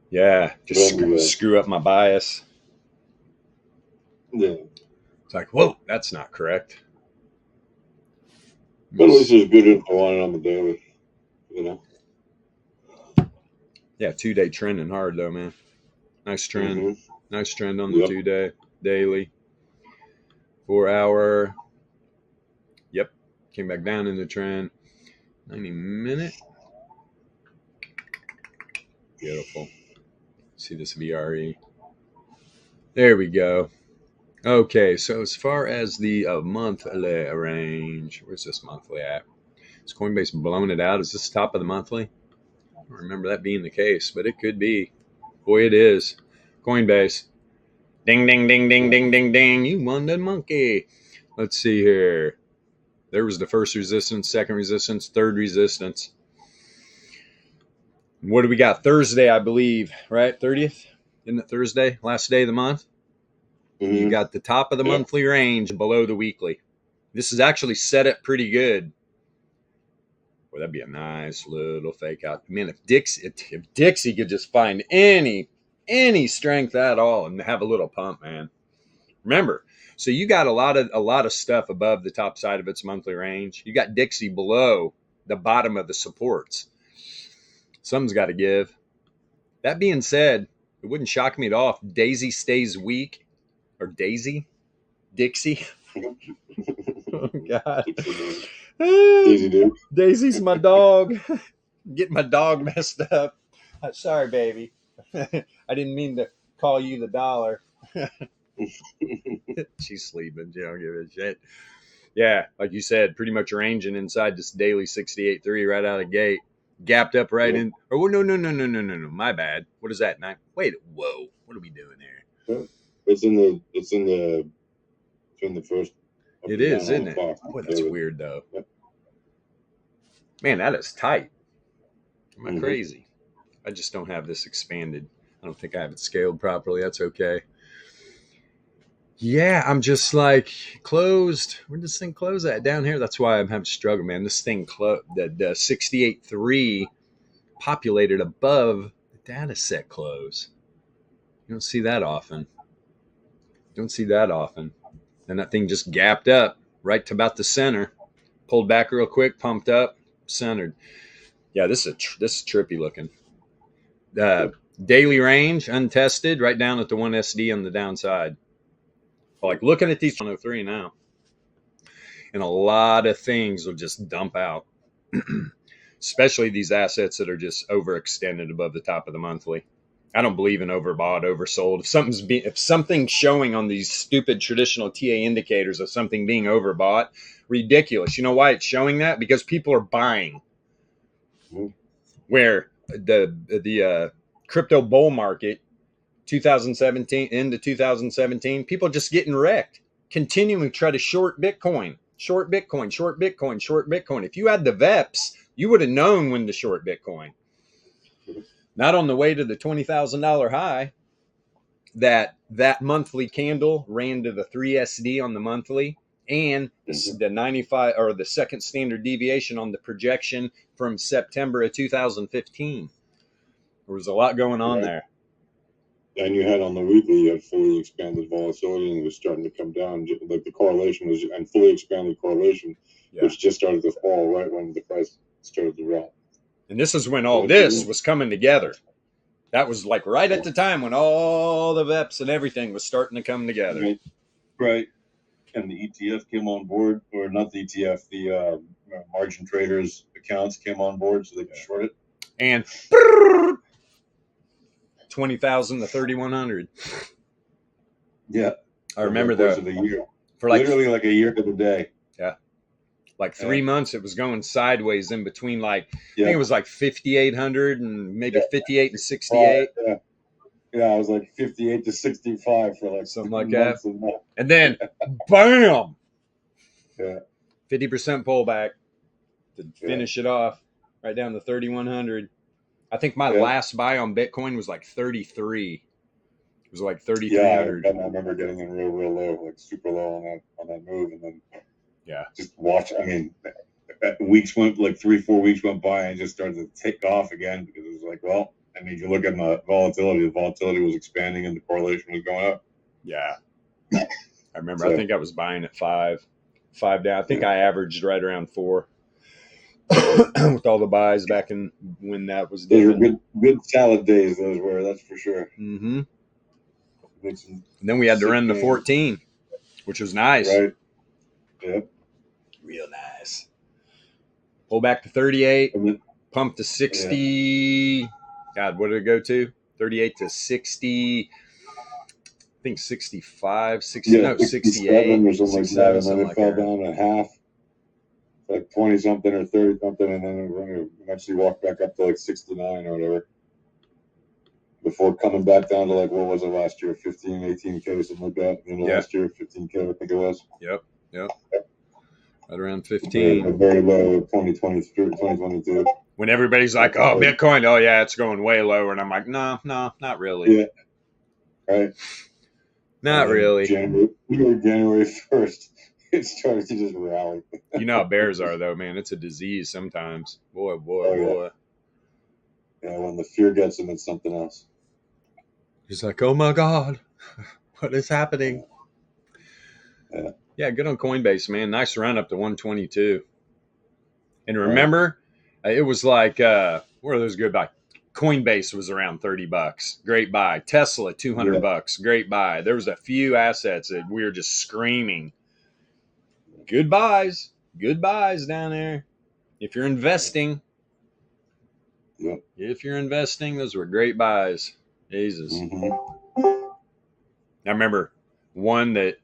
Yeah, just screw up my bias. Yeah. It's like, whoa, that's not correct. But at least there's good info on it on the daily, Yeah, 2-day trending hard though, man. Nice trend. Mm-hmm. Nice trend on the 2-day daily. 4-hour. Yep. Came back down in the trend. 90-minute. Beautiful. See this VRE. There we go. Okay, so as far as the monthly range, where's this monthly at? Is Coinbase blowing it out? Is this top of the monthly? I don't remember that being the case, but it could be. Boy, it is. Coinbase. Ding, ding, ding, ding, ding, ding, ding. You won the monkey. Let's see here. There was the first resistance, second resistance, third resistance. What do we got? Thursday, I believe, right? 30th? Isn't it Thursday? Last day of the month? Mm-hmm. You got the top of the monthly range below the weekly. This is actually set up pretty good. Boy, that'd be a nice little fake out. Man, if Dixie could just find any strength at all and have a little pump, man. Remember, so you got a lot of stuff above the top side of its monthly range. You got Dixie below the bottom of the supports. Something's got to give. That being said, it wouldn't shock me at all if Daisy stays weak. Or Daisy? Dixie? Oh, God. Daisy Duke. Daisy's my dog. Getting my dog messed up. Sorry, baby. I didn't mean to call you the dollar. She's sleeping. She don't give a shit. Yeah, like you said, pretty much ranging inside this daily 68.3 right out of the gate. Gapped up right in. Oh, no. My bad. What is that? Wait, whoa. What are we doing here? It's in the first. It is, isn't it? Boy, that's weird, though. Yep. Man, that is tight. Am I crazy? I just don't have this expanded. I don't think I have it scaled properly. That's okay. Yeah, I'm just like closed. Where does this thing close at? Down here. That's why I'm having to struggle, man. This thing the 68.3 populated above the data set close. You don't see that often. And that thing just gapped up right to about the center. Pulled back real quick, pumped up, centered. Yeah, this is trippy looking. Daily range untested, right down at the 1 SD on the downside. Like looking at these 103 now, and a lot of things will just dump out, especially these assets that are just overextended above the top of the monthly. I don't believe in overbought, oversold. If something's showing on these stupid traditional TA indicators of something being overbought, ridiculous. You know why it's showing that? Because people are buying. Where the crypto bull market 2017 into 2017, people just getting wrecked, continuing to try to short Bitcoin. If you had the VEPS, you would have known when to short Bitcoin. Not on the way to the $20,000 high. That monthly candle ran to the 3 SD on the monthly, and the 95 or the second standard deviation on the projection from September of 2015. There was a lot going on there. And you had on the weekly, you had fully expanded volatility, and it was starting to come down. Like the correlation was, and fully expanded correlation, which just started to fall right when the price started to drop. And this is when all this was coming together. That was like right at the time when all the VEPS and everything was starting to come together. Right. And the ETF came on board, or not the ETF, the margin traders accounts came on board so they could short it. And 20,000 to 3,100. Yeah, I remember that for literally like a year to the day. Yeah, like 3 months. It was going sideways in between. Like I think it was like 5,800 and maybe 58 to 68. Yeah, I was like 58 to 65 for like something like that. And then, bam! Yeah, 50% pullback to finish it off, right down to 3,100. I think my last buy on Bitcoin was like 33. It was like 3,300. Yeah, I remember getting in real low, like super low on that move, and then just watch. I mean, weeks went like 3-4 weeks went by, and it just started to take off again because it was like, well, I mean, if you look at the volatility was expanding and the correlation was going up. Yeah, I remember. So, I think I was buying at 5 down. I think I averaged right around 4. With all the buys back in when that was good salad days, those were, that's for sure. Mm-hmm. And then we had to run the 14, which was nice. Right. Yep. Real nice. Pull back to 38, pump to 60. Yeah. God, what did it go to? 38 to 60. I think 65, 60, no, 68. Or something like that. And then it fell down to half. Like 20 something or 30 something, and then we're going to eventually walk back up to like 69 or whatever before coming back down to like, what was it last year? 15, 18K, something like that. Last year, 15K, I think it was. Yep. Right around 15. Very low 2022. When everybody's like, oh, Bitcoin, oh, yeah, it's going way lower. And I'm like, no, not really. Yeah. Right. Not really. January 1st. It started to just rally. You know how bears are, though, man. It's a disease sometimes. Boy. Yeah, when the fear gets them, it's something else. He's like, oh, my God. What is happening? Yeah, good on Coinbase, man. Nice run up to 122. And remember, it was like, where are those good by? Coinbase was around $30. Great buy. Tesla, $200. Great buy. There was a few assets that we were just screaming. Good buys. Good buys down there. If you're investing, those were great buys. Jesus. I remember one that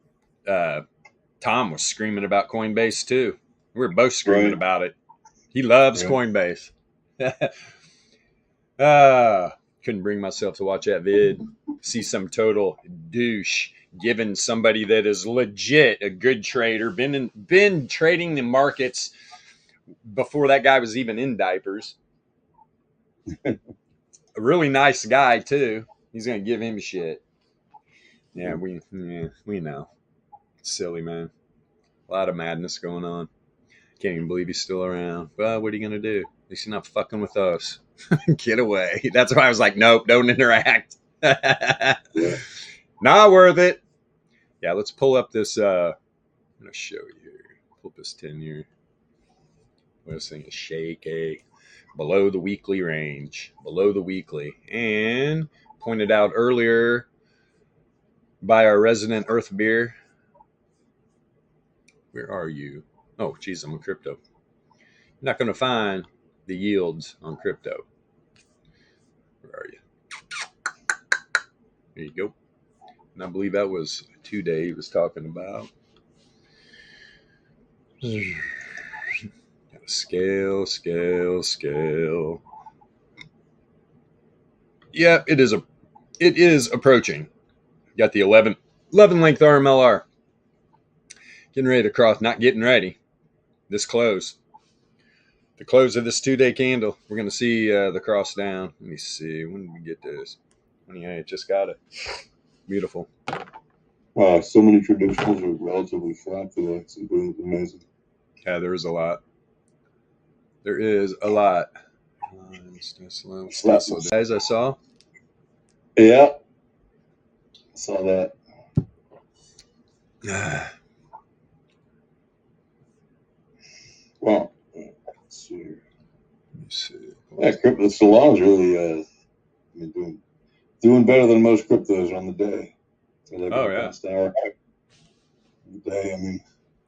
Tom was screaming about Coinbase too. We were both screaming about it. He loves Coinbase. Couldn't bring myself to watch that vid. See some total douche giving somebody that is legit a good trader, been trading the markets before that guy was even in diapers. A really nice guy too. He's gonna give him shit. Yeah, we know. Silly, man. A lot of madness going on. Can't even believe he's still around. Well, what are you gonna do? At least you're not fucking with us. Get away. That's why I was like, nope, don't interact. Not worth it. Yeah, let's pull up this. I'm gonna show you here. Pull up this 10-year. This thing is shaky. Below the weekly range. Below the weekly. And pointed out earlier by our resident Earth Beer. Where are you? Oh, geez, I'm on crypto. You're not going to find the yields on crypto. Where are you? There you go. And I believe that was 2-day he was talking about. Scale. Yeah, it is approaching. Got the 11 length RMLR. Getting ready to cross, not getting ready. This close. The close of this 2-day candle. We're going to see the cross down. Let me see. When did we get this? 28. Just got it. Beautiful. Wow, so many traditionals are relatively flat today. It's amazing. Yeah, there is a lot. There is a lot. Guys, I saw. Yeah. I saw that. Well, let's see. Yeah, crypto Solana's really doing better than most cryptos on the day. So like past hour. The day, I mean,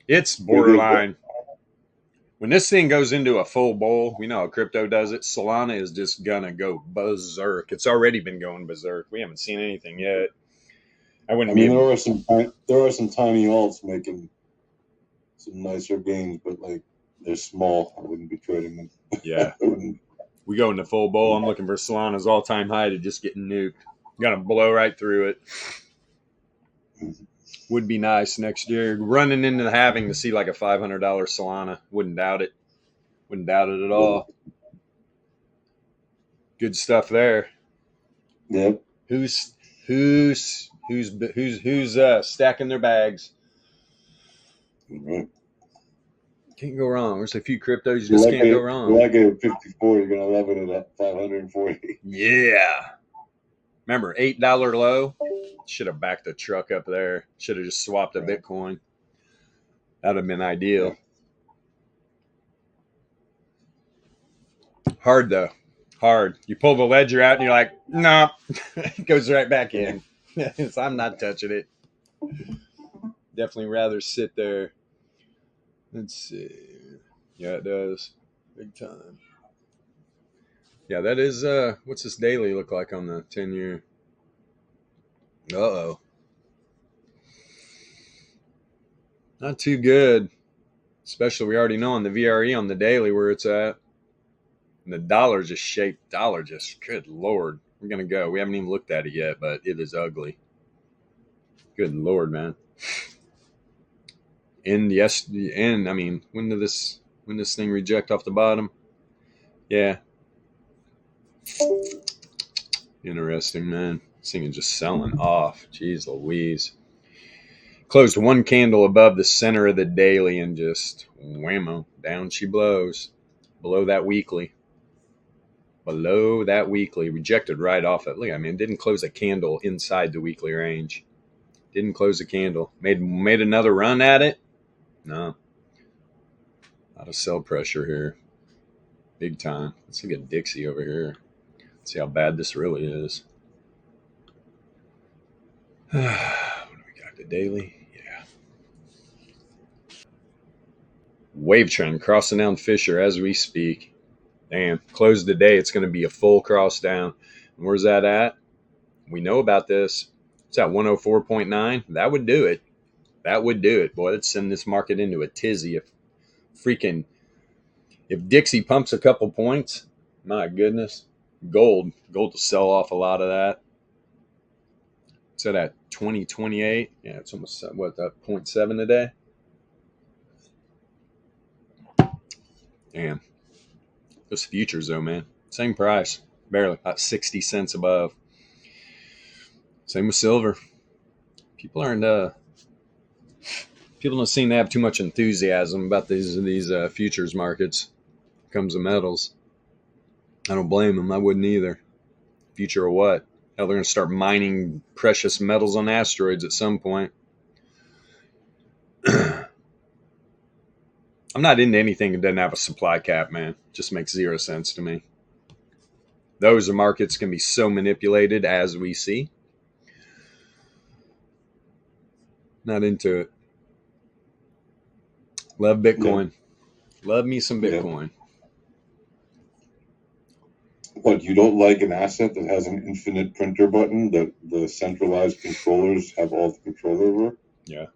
it's borderline. When this thing goes into a full bull, we know how crypto does it. Solana is just gonna go berserk. It's already been going berserk. We haven't seen anything yet. there are some tiny alts making some nicer gains, but like they're small. I wouldn't be trading them. Yeah. We go into full bull. I'm looking for Solana's all-time high to just get nuked. Gonna blow right through it. Would be nice next year. Running into the halving to see like a $500 Solana. Wouldn't doubt it. Wouldn't doubt it at all. Good stuff there. Yep. Who's stacking their bags? Right. Can't go wrong. There's a few cryptos you just can't go wrong. You like it at 54, you're gonna love it at 540. Yeah. Remember, $8 low. Should have backed the truck up there. Should have just swapped a Bitcoin. That'd have been ideal. Hard though. Hard. You pull the ledger out and you're like, no. It goes right back in. So I'm not touching it. Definitely rather sit there. Let's see. Yeah, it does. Big time. Yeah, that is what's this daily look like on the 10-year? Uh-oh. Not too good. Especially we already know on the VRE on the daily where it's at. And the dollar just shaped. Good Lord. We're going to go. We haven't even looked at it yet, but it is ugly. Good Lord, man. And I mean, when this thing reject off the bottom? Yeah. Interesting, man. This thing is just selling off. Jeez Louise. Closed one candle above the center of the daily and just whammo, down she blows. Below that weekly. Rejected right off it. Look, I mean, it didn't close a candle inside the weekly range. Didn't close a candle. Made another run at it. No. A lot of sell pressure here. Big time. Let's look at Dixie over here. See how bad this really is. What do we got? The daily? Yeah. Wave trend crossing down Fisher as we speak. Damn. Close the day. It's going to be a full cross down. And where's that at? We know about this. It's at 104.9. That would do it. That would do it. Boy, let's send this market into a tizzy. If Dixie pumps a couple points, my goodness. Gold will sell off a lot of that. So that 2028, yeah, it's almost what, that 0.7 today. Damn, those futures though, man, same price, barely about 60 cents above. Same with silver. People don't seem to have too much enthusiasm about these futures markets. When it comes to metals, I don't blame them. I wouldn't either. Future of what? Hell, they're going to start mining precious metals on asteroids at some point. I'm not into anything that doesn't have a supply cap, man. It just makes zero sense to me. Those markets can be so manipulated, as we see. Not into it. Love Bitcoin. Yeah. Love me some Bitcoin. What, you don't like an asset that has an infinite printer button that the centralized controllers have all the control over? Yeah.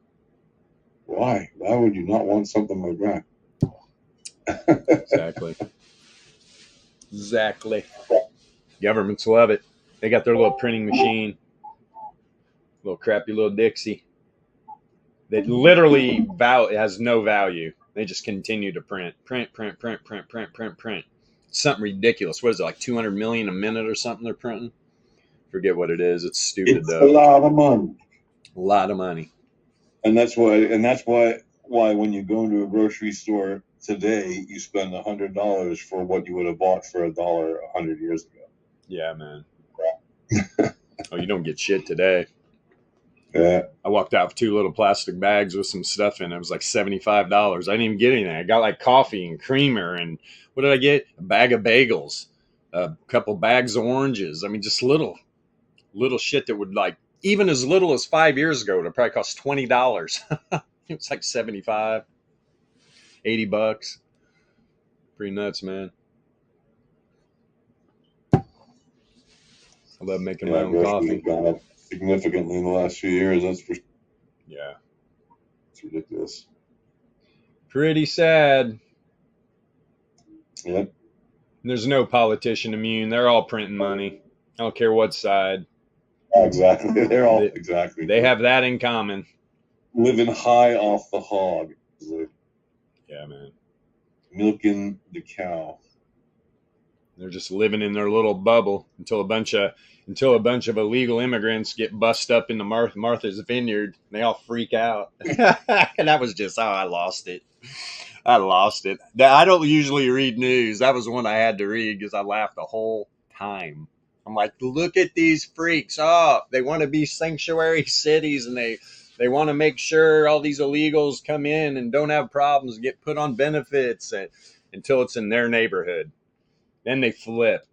Why? Why would you not want something like that? Exactly. Governments love it. They got their little printing machine, little crappy little Dixie. That literally has no value. They just continue to print. Something ridiculous. What is it, like 200 million a minute or something they're printing? Forget what it is. It's stupid though. A lot of money. A lot of money. And that's why when you go into a grocery store today, you spend $100 for what you would have bought for $1 100 years ago. Yeah, man. Oh, you don't get shit today. Yeah. I walked out with 2 little plastic bags with some stuff in it. It was like $75. I didn't even get anything. I got like coffee and creamer and what did I get? A bag of bagels, a couple bags of oranges. I mean, just little shit that would, like, even as little as 5 years ago, it would probably cost $20. It's like 75, 80 bucks. Pretty nuts, man. I love making my own coffee. Gone up significantly in the last few years. That's for yeah. It's ridiculous. Pretty sad. Yep. There's no politician immune. They're all printing money. I don't care what side. Exactly. They're all exactly. They have that in common. Living high off the hog. Yeah, man. Milking the cow. They're just living in their little bubble until a bunch of illegal immigrants get bust up into Martha's Vineyard. And they all freak out. And that was just how I lost it. I don't usually read news. That was one I had to read because I laughed the whole time. I'm like, look at these freaks. Oh, they want to be sanctuary cities and they want to make sure all these illegals come in and don't have problems, get put on benefits until it's in their neighborhood. Then they flip.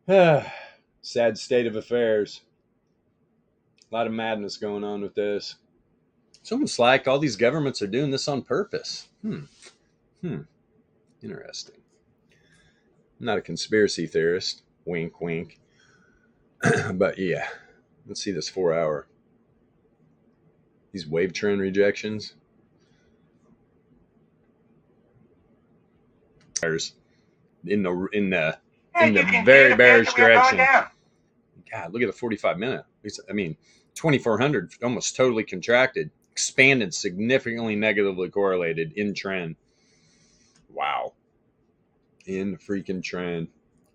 Sad state of affairs. A lot of madness going on with this. It's almost like all these governments are doing this on purpose. Interesting. I'm not a conspiracy theorist. Wink, wink. But yeah, let's see this 4 hour. These wave trend rejections. In the very bearish direction. God, look at the 45 minute. I mean, 2400 almost totally contracted, expanded, significantly negatively correlated in trend. Wow. In the freaking trend.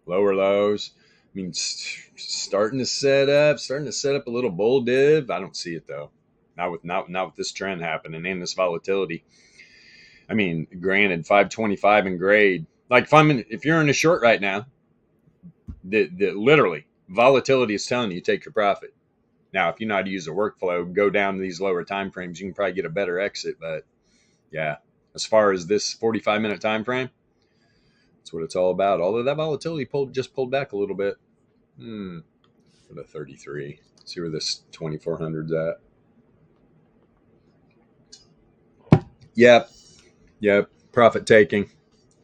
Lower lows. I mean, starting to set up a little bull div. I don't see it though. Not with this trend happening and this volatility. I mean, granted, 525 in grade. Like if you're in a short right now, the literally volatility is telling you take your profit. Now, if you know how to use a workflow, go down to these lower time frames, you can probably get a better exit. But yeah, as far as this 45 minute time frame, That's what it's all about. Although that volatility just pulled back a little bit. For the 33. See where this 2400's at. Yep. Profit taking.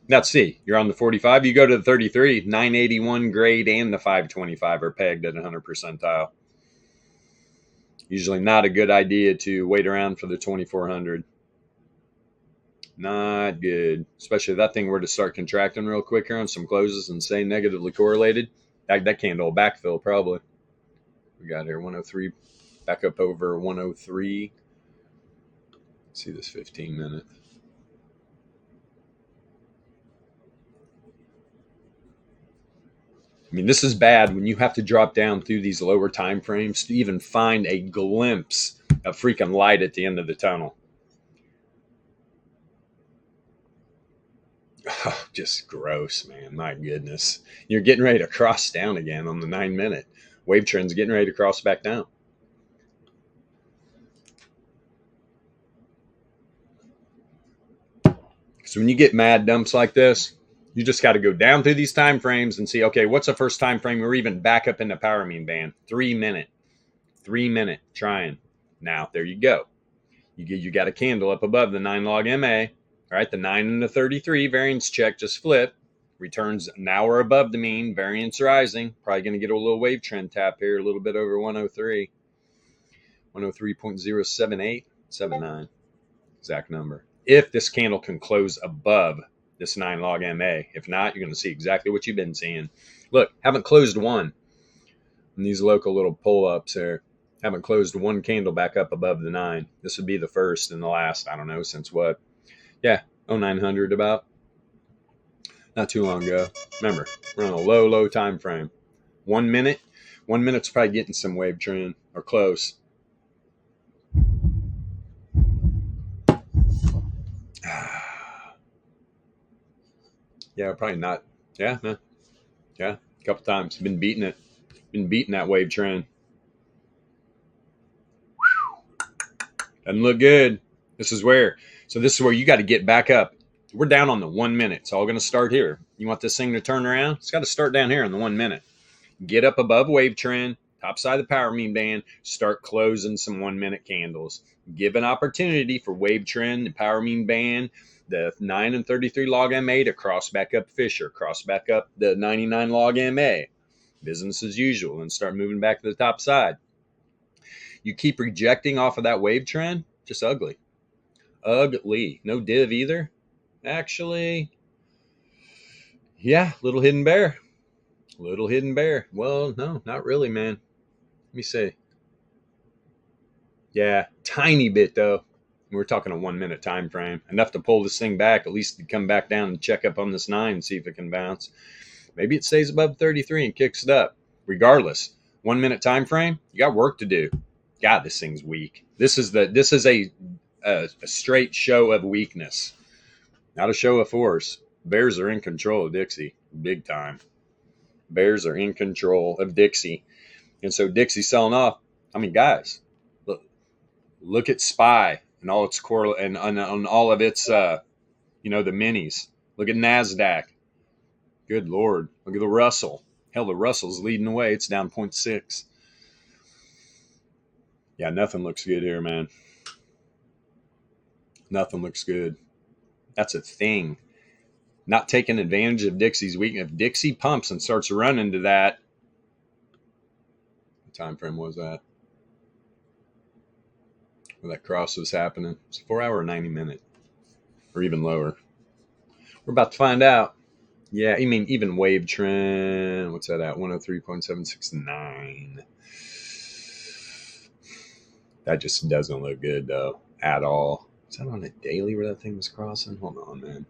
Now see, you're on the 45. You go to the 33. 981 grade and the 525 are pegged at 100 percentile. Usually not a good idea to wait around for the 2400. Not good. Especially if that thing were to start contracting real quick here on some closes and stay negatively correlated. That candle backfill probably. We got here 103. Back up over 103. Let's see this 15 minute. I mean, this is bad when you have to drop down through these lower time frames to even find a glimpse of freaking light at the end of the tunnel. Oh, just gross, man. My goodness. You're getting ready to cross down again on the 9 minute. Wave trend's getting ready to cross back down. So when you get mad dumps like this, you just got to go down through these time frames and see, okay, what's the first time frame we're even back up in the power mean band? 3 minute. 3 minute trying. Now, there you go. You got a candle up above the 9 log MA. All right, the 9 and the 33 variance check just flip. Returns now are above the mean. Variance rising. Probably going to get a little wave trend tap here, a little bit over 103. 103.07879. Exact number. If this candle can close above this 9 log MA. If not, you're going to see exactly what you've been seeing. Look, haven't closed one in these local little pull-ups here. Haven't closed one candle back up above the 9. This would be the first and the last, I don't know, since what? Yeah, 0900 about. Not too long ago. Remember, we're on a low time frame. 1 minute. 1 minute's probably getting some wave trend or close. Yeah, probably not. Yeah, no. Yeah, a couple times. Been beating it. Been beating that wave trend. Doesn't look good. This is where you got to get back up. We're down on the 1 minute. It's all going to start here. You want this thing to turn around? It's got to start down here in the 1 minute. Get up above wave trend, top side of the power mean band, start closing some 1 minute candles. Give an opportunity for wave trend, the power mean band, the 9 and 33 log MA to cross back up Fisher, cross back up the 99 log MA. Business as usual, and start moving back to the top side. You keep rejecting off of that wave trend, just ugly. Ugly. No div either. Actually, yeah, little hidden bear. Little hidden bear. Well, no, not really, man. Let me see. Yeah, tiny bit though. We're talking a 1 minute time frame. Enough to pull this thing back, at least to come back down and check up on this 9 and see if it can bounce. Maybe it stays above 33 and kicks it up. Regardless, 1 minute time frame, you got work to do. God, this thing's weak. This is a straight show of weakness, not a show of force. Bears are in control of Dixie, big time. Bears are in control of Dixie, and so Dixie's selling off. I mean, guys, look at SPY and all its core and on all of its, the minis. Look at NASDAQ. Good Lord, look at the Russell. Hell, the Russell's leading the way. It's down 0.6. Yeah, nothing looks good here, man. Nothing looks good. That's a thing. Not taking advantage of Dixie's weakness. If Dixie pumps and starts running to that, what time frame was that? Where that cross was happening. It's a 4 hour or 90 minute. Or even lower. We're about to find out. Yeah, I mean, even wave trend. What's that at? 103.769. That just doesn't look good, though, at all. Is that on a daily where that thing was crossing? Hold on, man.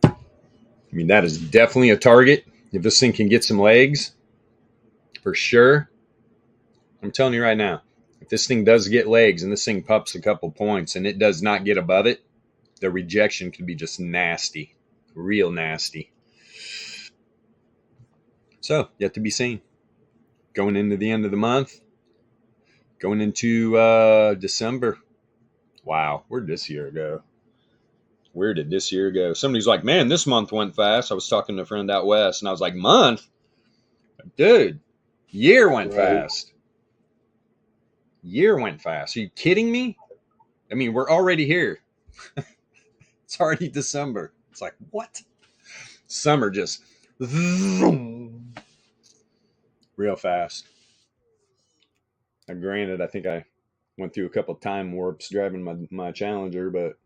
I mean, that is definitely a target. If this thing can get some legs, for sure. I'm telling you right now, if this thing does get legs and this thing pups a couple points and it does not get above it, the rejection could be just nasty, real nasty. So, yet to be seen. Going into the end of the month, going into December, Wow, where'd this year go? Where did this year go? Somebody's like, man, this month went fast. I was talking to a friend out west, and I was like, month? Dude, year went fast. Year went fast. Are you kidding me? I mean, we're already here. It's already December. It's like, what? Summer just real fast. Now, granted, I think I went through a couple time warps driving my Challenger, but,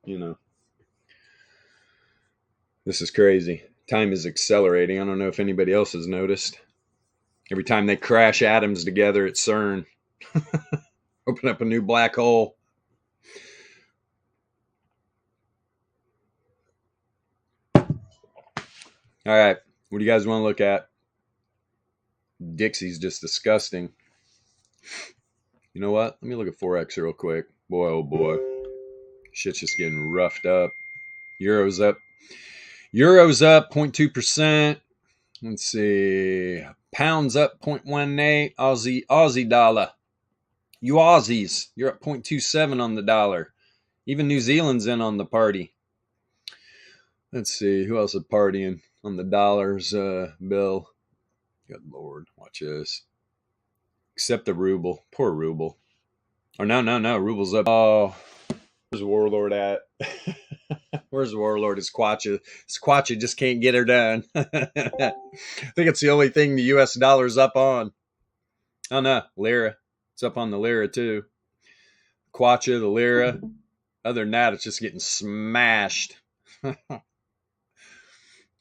you know, this is crazy. Time is accelerating. I don't know if anybody else has noticed. Every time they crash atoms together at CERN, open up a new black hole. All right, what do you guys want to look at? Dixie's just disgusting. You know what? Let me look at Forex real quick. Boy, oh boy. Shit's just getting roughed up. Euro's up. Euro's up 0.2%. Let's see. Pound's up 0.18. Aussie dollar. You Aussies, you're up 0.27 on the dollar. Even New Zealand's in on the party. Let's see. Who else is partying on the dollar's bill? Good Lord. Watch this. Except the ruble. Poor ruble. Oh, no. Ruble's up. Oh, where's the warlord at? Where's the warlord? It's Quacha. Quacha just can't get her done. I think it's the only thing the U.S. dollar's up on. Oh, no. Lira. It's up on the lira, too. Quacha, the lira. Other than that, it's just getting smashed.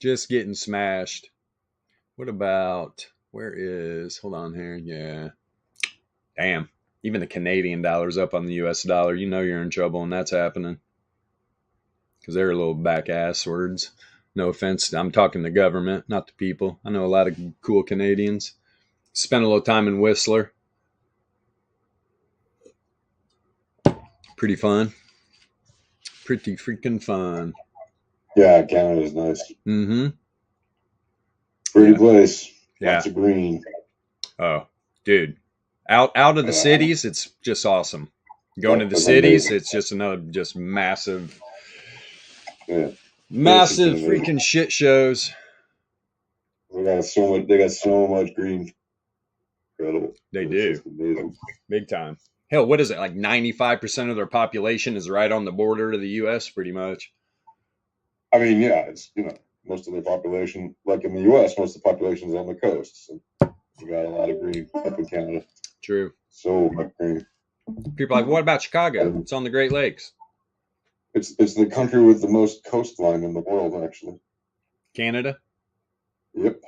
Just getting smashed. What about... Where is... Hold on here. Yeah. Damn. Even the Canadian dollar's up on the U.S. dollar. You know you're in trouble when that's happening. Because they're a little back-ass words. No offense. I'm talking the government, not the people. I know a lot of cool Canadians. Spent a little time in Whistler. Pretty fun. Pretty freaking fun. Yeah, Canada's nice. Mm-hmm. Pretty place. Yeah. Lots of green. Oh, dude. Out of the cities, it's just awesome. Going to the cities, it's just another just massive, massive freaking shit shows. They got so much green. Incredible. They do. Big time. Hell, what is it? Like 95% of their population is right on the border to the U.S., pretty much. I mean, yeah, it's, most of their population, like in the U.S., most of the population is on the coast. So we got a lot of green up in Canada. True. So much green. People are like, what about Chicago? It's on the Great Lakes. It's the country with the most coastline in the world, actually. Canada? Yep.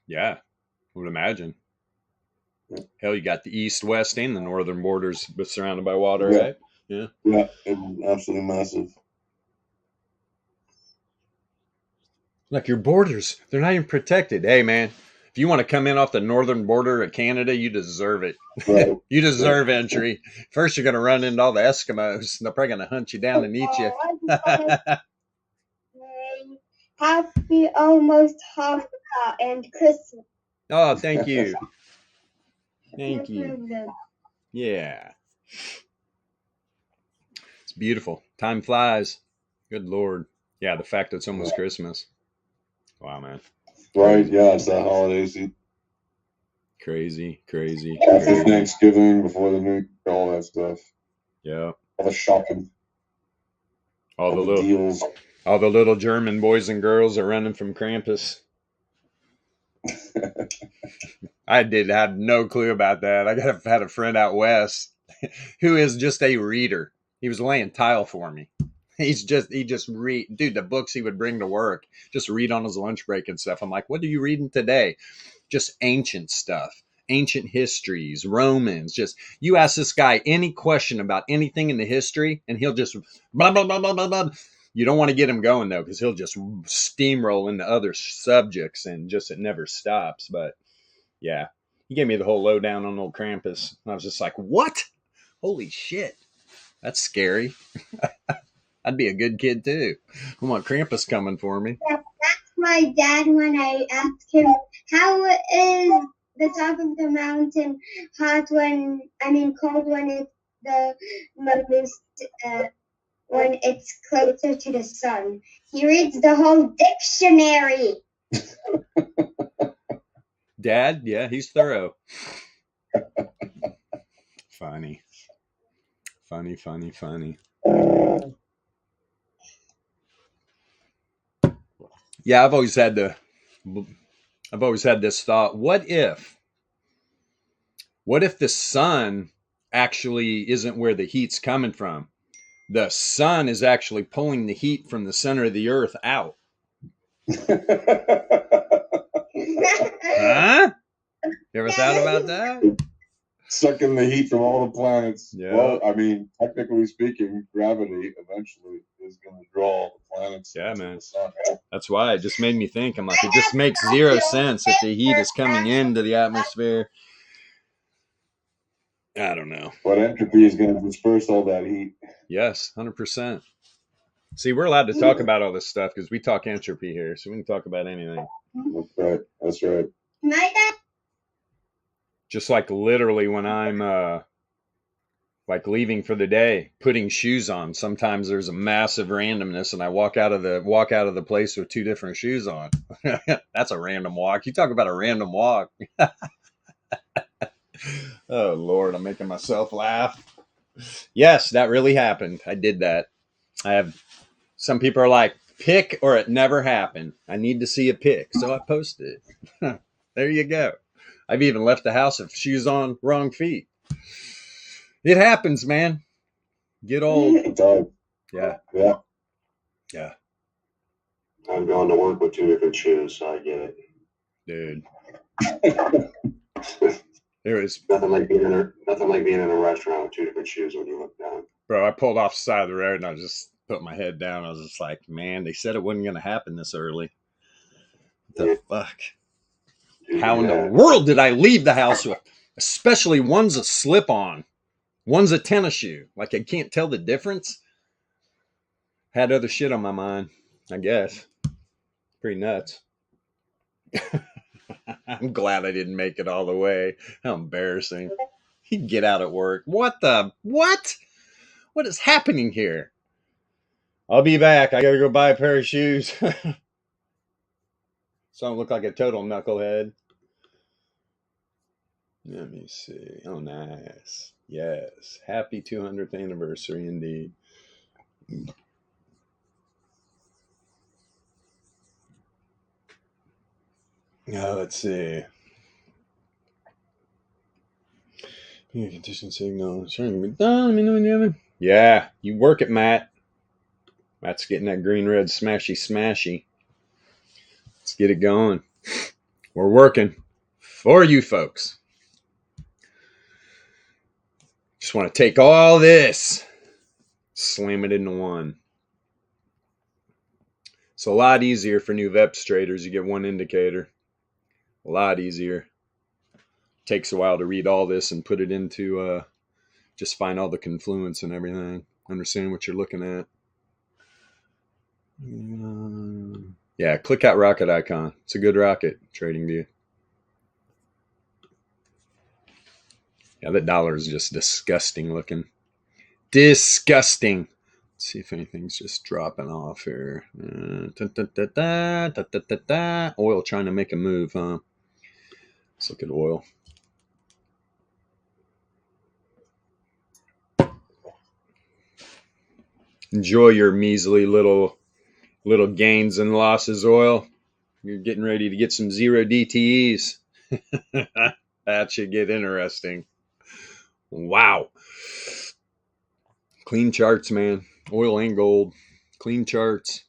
Yeah, I would imagine. Yeah. Hell, you got the east, west, and the northern borders surrounded by water, right? Yeah. Yeah, it's absolutely massive. Look, your borders, they're not even protected. Hey, man, if you want to come in off the northern border of Canada, you deserve it. Right. You deserve entry. First, you're going to run into all the Eskimos. They're probably going to hunt you down and eat you. Happy almost Hanukkah and Christmas. Oh, thank you. Thank you. Yeah. It's beautiful. Time flies. Good Lord. Yeah, the fact that it's almost Christmas. Wow, man. Right, yeah, it's that holiday season. Crazy. After Thanksgiving, before the New Year, all that stuff. Yeah. All the shopping. All the little deals. All the little German boys and girls are running from Krampus. I had no clue about that. I had a friend out west who is just a reader. He was laying tile for me. He just read, dude, the books he would bring to work, just read on his lunch break and stuff. I'm like, what are you reading today? Just ancient stuff, ancient histories, Romans. Just, you ask this guy any question about anything in the history and he'll just blah, blah, blah, blah, blah, blah. You don't want to get him going though, because he'll just steamroll into other subjects and just, it never stops. But yeah, he gave me the whole lowdown on old Krampus. I was just like, what? Holy shit. That's scary. I'd be a good kid too. I want Krampus coming for me. That's my dad when I asked him, how is the top of the mountain cold when it's the most when it's closer to the sun. He reads the whole dictionary. Dad, yeah, he's thorough. Funny. Yeah, I've always had this thought. What if the sun actually isn't where the heat's coming from? The sun is actually pulling the heat from the center of the earth out. Huh? You ever thought about that? Sucking the heat from all the planets. Yeah. Well, I mean, technically speaking, gravity eventually is going to draw the planets. Yeah, to man. the sun. That's why it just made me think. I'm like, it just makes zero sense if the heat is coming into the atmosphere. I don't know. But entropy is going to disperse all that heat. Yes, 100%. See, we're allowed to talk about all this stuff because we talk entropy here, so we can talk about anything. That's right. My dad. Just like literally when I'm like leaving for the day, putting shoes on. Sometimes there's a massive randomness, and I walk out of the place with 2 different shoes on. That's a random walk. You talk about a random walk. Oh Lord, I'm making myself laugh. Yes, that really happened. I did that. Some people are like, pic or it never happened. I need to see a pic, so I posted it. There you go. I've even left the house with shoes on, wrong feet. It happens, man. Get old. It does. Yeah. I'm going to work with 2 different shoes, so I get it. Dude. There was nothing like being in a restaurant with 2 different shoes when you look down. Bro, I pulled off the side of the road and I just put my head down. I was just like, man, they said it wasn't going to happen this early. What the fuck? How in the world did I leave the house with? Especially one's a slip-on, one's a tennis shoe. Like I can't tell the difference. Had other shit on my mind, I guess. Pretty nuts. I'm glad I didn't make it all the way. How embarrassing. He'd get out at work. What? What is happening here? I'll be back. I gotta go buy a pair of shoes. So I don't look like a total knucklehead. Let me see. Oh, nice. Yes. Happy 200th anniversary indeed. Now let's see. Condition signal. Yeah, you work it, Matt. Matt's getting that green red smashy. Let's get it going. We're working for you folks. Just want to take all this, slam it into one. It's a lot easier for new VEPS traders. You get one indicator. A lot easier. Takes a while to read all this and put it into just find all the confluence and everything. Understand what you're looking at. Yeah, click that rocket icon. It's a good rocket, Trading View. Yeah, that dollar is just disgusting looking. Disgusting. Let's see if anything's just dropping off here. Oil trying to make a move, huh? Let's look at oil. Enjoy your measly little gains and losses, oil. You're getting ready to get some 0 DTEs. That should get interesting. Wow. Clean charts, man. Oil and gold. Clean charts.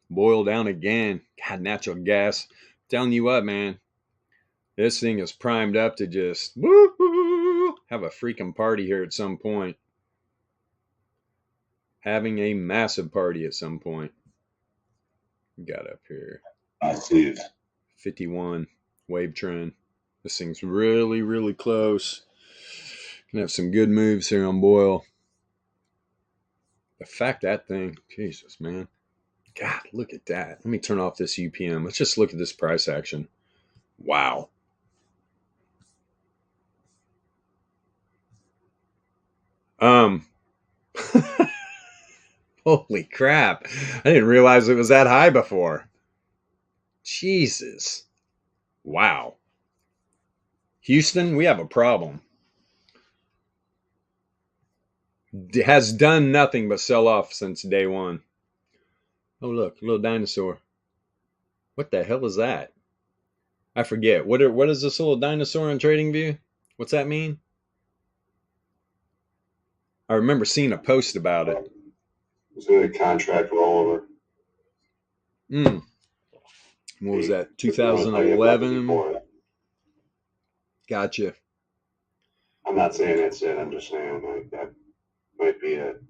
Boil down again. God, natural gas. I'm telling you what, man. This thing is primed up to just woo-hoo, have a freaking party here at some point. Having a massive party at some point. Got up here. I see it. 51 wave trend. This thing's really, really close. Gonna have some good moves here on Boyle. The fact that thing, Jesus, man. God, look at that. Let me turn off this UPM. Let's just look at this price action. Wow. Holy crap. I didn't realize it was that high before. Jesus. Wow. Houston, we have a problem. Has done nothing but sell off since day one. Oh, look, a little dinosaur. What the hell is that? I forget. What is this little dinosaur on TradingView? What's that mean? I remember seeing a post about it. It's a contract rollover. What was that? 2011? Gotcha. I'm not saying that's it. I'm just saying that might be it.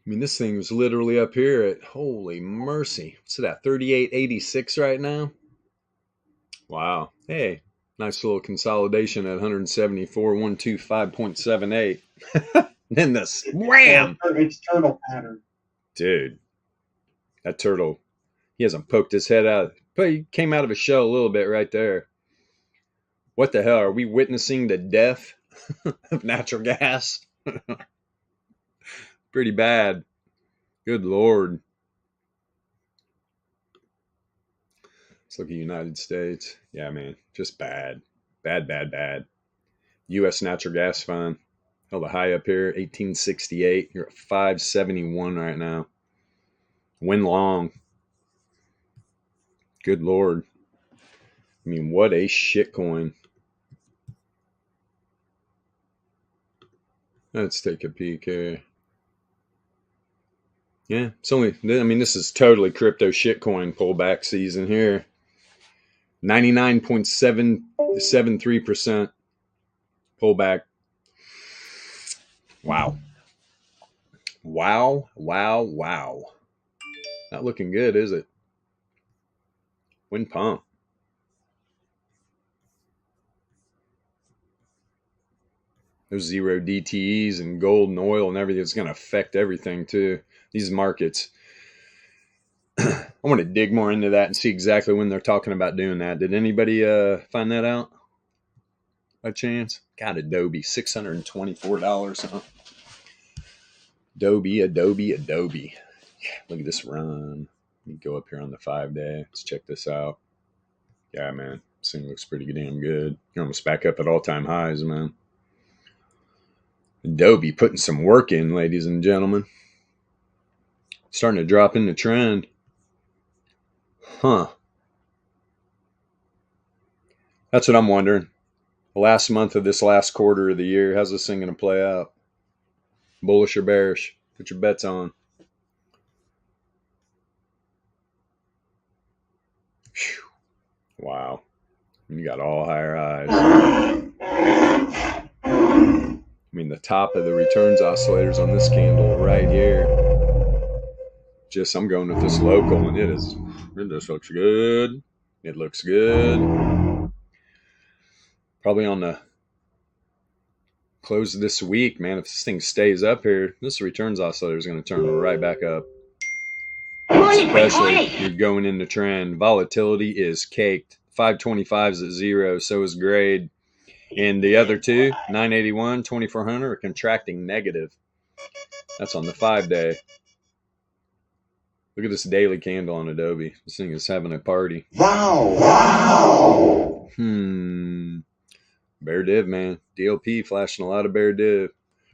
I mean, this thing was literally up here at, holy mercy. What's it at? 38.86 right now? Wow. Hey, nice little consolidation at 174, 125.78. Then this wham! It's turtle pattern. Dude, that turtle, he hasn't poked his head out. But he came out of his shell a little bit right there. What the hell? Are we witnessing the death of natural gas? Pretty bad. Good Lord. Let's look at the United States. Yeah, man. Just bad. Bad. U.S. natural gas fund. Held a high up here, 1868. You're at 571 right now. Win long. Good Lord. I mean, what a shit coin. Let's take a peek here. Yeah, it's only, I mean, this is totally crypto shitcoin pullback season here. 99.773% pullback. Wow. Not looking good, is it? Win pump. There's zero DTEs and gold and oil and everything. It's going to affect everything too. These markets. I want to dig more into that and see exactly when they're talking about doing that. Did anybody find that out by chance? God, Adobe, $624. Huh? Adobe. Look at this run. Let me go up here on the 5-day. Let's check this out. Yeah, man. This thing looks pretty damn good. You're almost back up at all-time highs, man. Adobe putting some work in, ladies and gentlemen. Starting to drop in the trend. Huh. That's what I'm wondering. The last month of this last quarter of the year, how's this thing going to play out? Bullish or bearish? Put your bets on. Whew. Wow. You got all higher highs. I mean, the top of the returns oscillators on this candle right here. Just, I'm going with this local, and it just looks good. It looks good. Probably on the close of this week, man, if this thing stays up here, this returns oscillator is going to turn right back up. Especially if you're going into trend. Volatility is caked. 525 is at 0, so is grade. And the other two, 981, 2400, are contracting negative. That's on the 5-day. Look at this daily candle on Adobe. This thing is having a party. Wow. Bear div, man. DLP flashing a lot of bear div.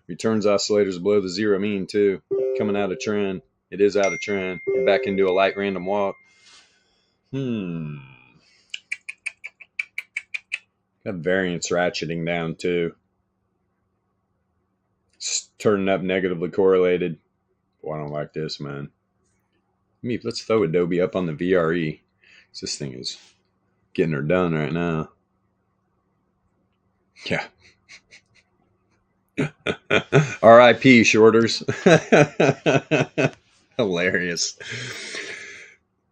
Returns oscillators below the zero mean, too. Coming out of trend. It is out of trend. We're back into a light random walk. Got variance ratcheting down, too. It's turning up negatively correlated. Boy, I don't like this, man. Let's throw Adobe up on the VRE. This thing is getting her done right now. Yeah. RIP shorters. Hilarious.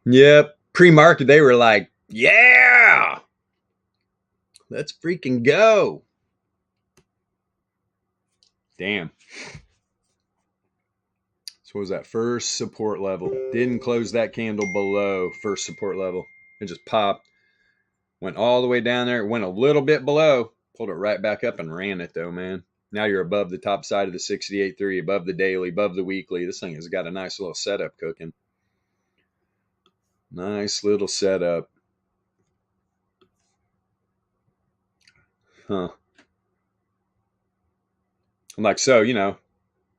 Yep. Pre-market, they were like, yeah, let's freaking go. Damn. So what was that first support level? Didn't close that candle below first support level. It just popped. Went all the way down there. It went a little bit below. Pulled it right back up and ran it though, man. Now you're above the top side of the 68.3, above the daily, above the weekly. This thing has got a nice little setup cooking. Nice little setup. Huh. I'm like, so,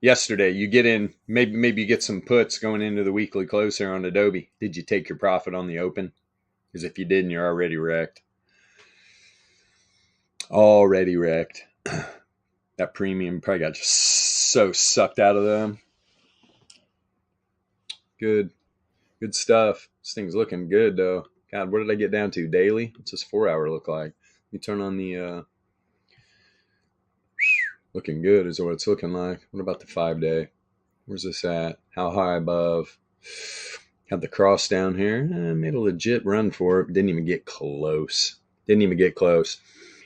yesterday you get in, maybe you get some puts going into the weekly close here on Adobe. Did you take your profit on the open? Because if you didn't, you're already wrecked. Already wrecked. That premium probably got just so sucked out of them. Good stuff. This thing's looking good, though. God, what did I get down to? Daily? What's this 4 hour look like? You turn on the, looking good is what it's looking like. What about the 5 day? Where's this at? How high above? Had the cross down here. Made a legit run for it. Didn't even get close.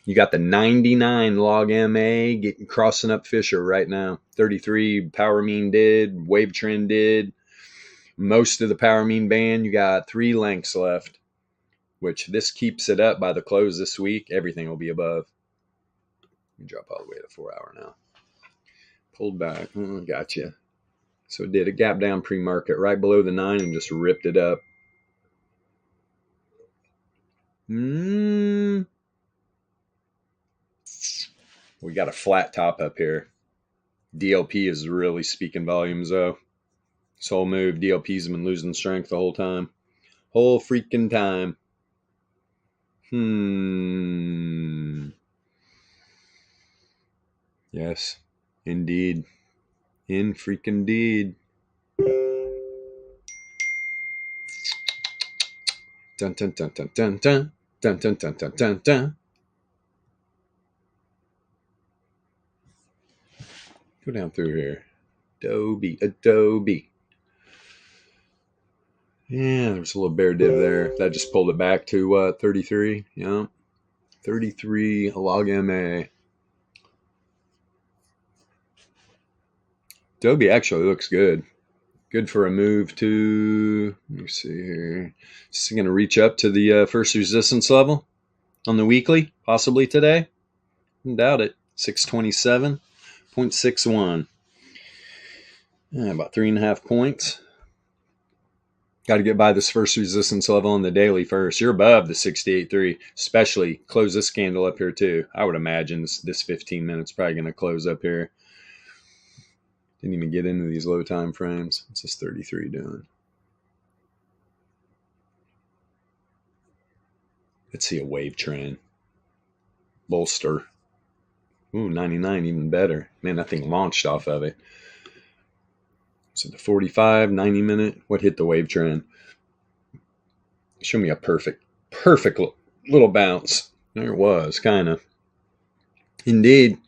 You got the 99 log MA crossing up Fisher right now. 33 power mean did. Wave trend did. Most of the power mean band. You got 3 lengths left, which this keeps it up by the close this week. Everything will be above. Let me drop all the way to 4 hour now. Pulled back. Gotcha. So it did a gap down pre-market right below the 9 and just ripped it up. We got a flat top up here. DLP is really speaking volumes, though. This whole move, DLP's been losing strength the whole time. Whole freaking time. Yes, indeed. In freaking deed. Dun dun dun dun dun dun. Dun dun dun dun dun dun. Go down through here. Adobe. Yeah, there's a little bear dip there. That just pulled it back to what, 33? Yeah. 33 log MA. Adobe actually looks good. Good for a move to, let me see here. Is it going to reach up to the first resistance level on the weekly, possibly today? I doubt it. 627.61. About 3.5 points. Got to get by this first resistance level on the daily first. You're above the 68.3, especially close this candle up here too. I would imagine this 15 minutes probably going to close up here. Didn't even get into these low time frames. What's this 33 doing? Let's see a wave trend. Bolster. Ooh, 99, even better. Man, that thing launched off of it. So the 45, 90 minute. What hit the wave trend? Show me a perfect little bounce. There it was, kind of. Indeed.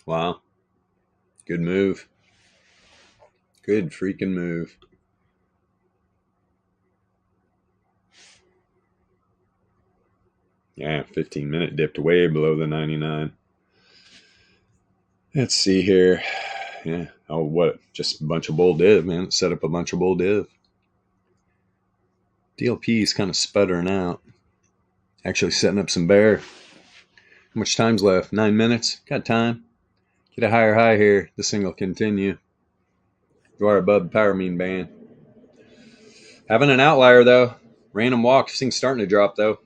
Wow. Good move. Good freaking move. Yeah, 15 minute dipped way below the 99. Let's see here. Yeah. Oh, what? Just a bunch of bull div, man. Set up a bunch of bull div. DLP is kind of sputtering out. Actually setting up some bear. How much time's left? 9 minutes. Got time. Get a higher high here. This thing will continue. You are above the power mean band. Having an outlier, though. Random walk. This thing's starting to drop, though.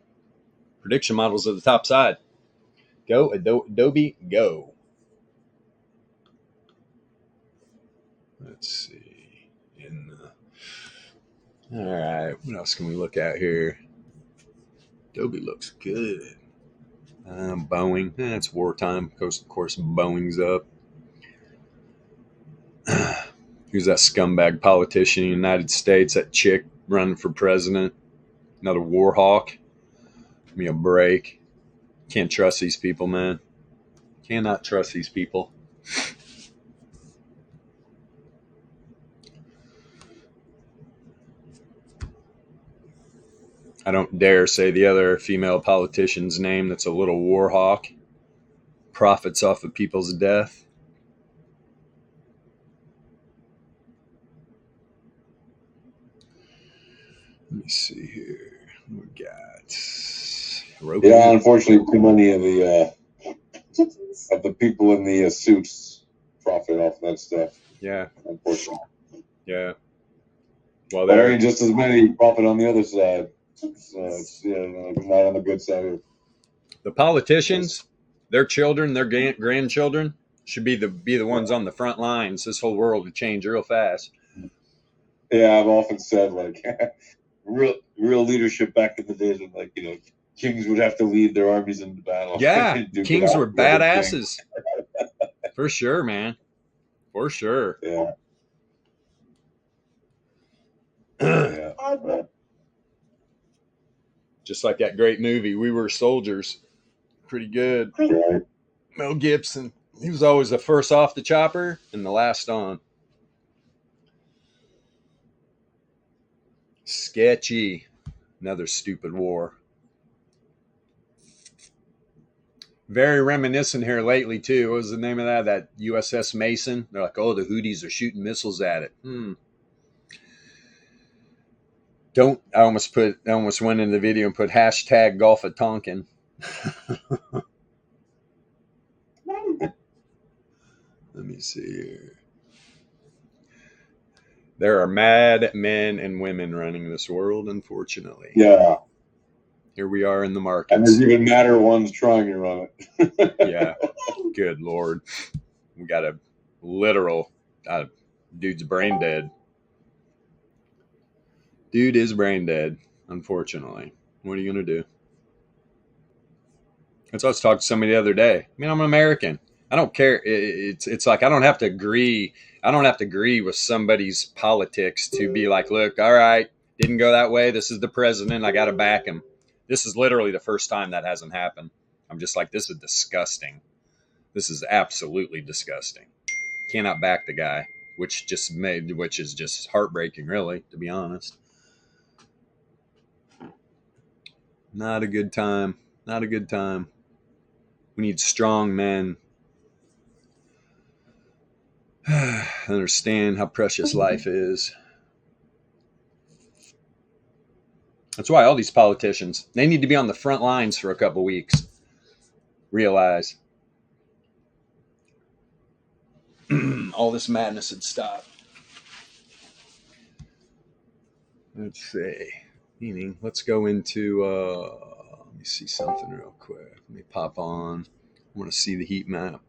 Prediction models at the top side. Go, Adobe, go. Let's see. All right. What else can we look at here? Adobe looks good. Boeing. It's wartime. Of course, Boeing's up. Who's that scumbag politician in the United States? That chick running for president. Another war hawk. Give me a break. Can't trust these people, man. Cannot trust these people. I don't dare say the other female politician's name that's a little war hawk. Profits off of people's death. Let me see here. We got Roku. Yeah, unfortunately, too many of the kittens. of the people in the suits profit off that stuff. Yeah. Unfortunately. Yeah. Well, But I there. mean, just as many profit on the other side. So it's not on the good side of it. The politicians, their children, their grandchildren should be the ones on the front lines. This whole world would change real fast. Yeah, I've often said like real leadership back in the days when kings would have to lead their armies into battle. Yeah, kings were badasses. For sure, man. For sure. Yeah. Yeah. Just like that great movie, We Were Soldiers. Pretty good. Right. Mel Gibson. He was always the first off the chopper and the last on. Sketchy. Another stupid war. Very reminiscent here lately, too. What was the name of that? That USS Mason? They're like, oh, the Houthis are shooting missiles at it. I almost went in the video and put hashtag Gulf of Tonkin. Let me see here. There are mad men and women running this world, unfortunately. Yeah. Here we are in the markets. And there's even madder ones trying to run it. Yeah. Good Lord. We got a literal dude's brain dead. Dude is brain dead, unfortunately. What are you going to do? That's what I was talking to somebody the other day. I mean, I'm an American. I don't care. It's like I don't have to agree. I don't have to agree with somebody's politics to be like, look, all right, didn't go that way. This is the president. I got to back him. This is literally the first time that hasn't happened. I'm just like, this is disgusting. This is absolutely disgusting. Cannot back the guy, which is just heartbreaking, really, to be honest. Not a good time. Not a good time. We need strong men. Understand how precious life is. That's why all these politicians, they need to be on the front lines for a couple weeks. Realize all this madness would stop. Let's see. Meaning, let's go into, let me see something real quick. Let me pop on. I want to see the heat map.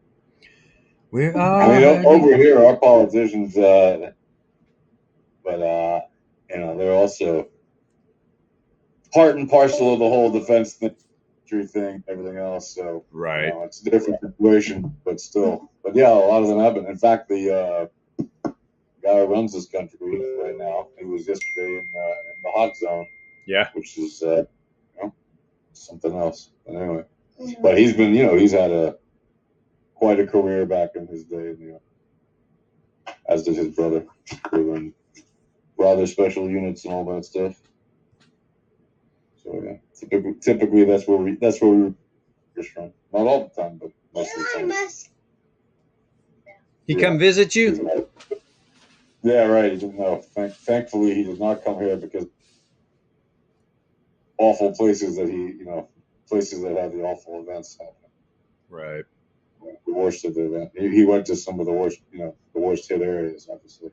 Where are over here, our politicians, but they're also part and parcel of the whole defense thing, everything else. So right, it's a different situation, but still. But yeah, a lot of them have been. In fact, the guy who runs this country right now, he was yesterday in the hot zone. Yeah, which is something else. But anyway, but he's been, he's had quite a career back in his day, as did his brother, doing rather special units and all that stuff. So yeah, typically that's where we just from. Not all the time, but most of the time. He come visit you? Yeah, right. He didn't know. Thankfully, he did not come here because awful places that places that have the awful events happen. Right. The worst of the event. He went to some of the worst, the worst hit areas, obviously.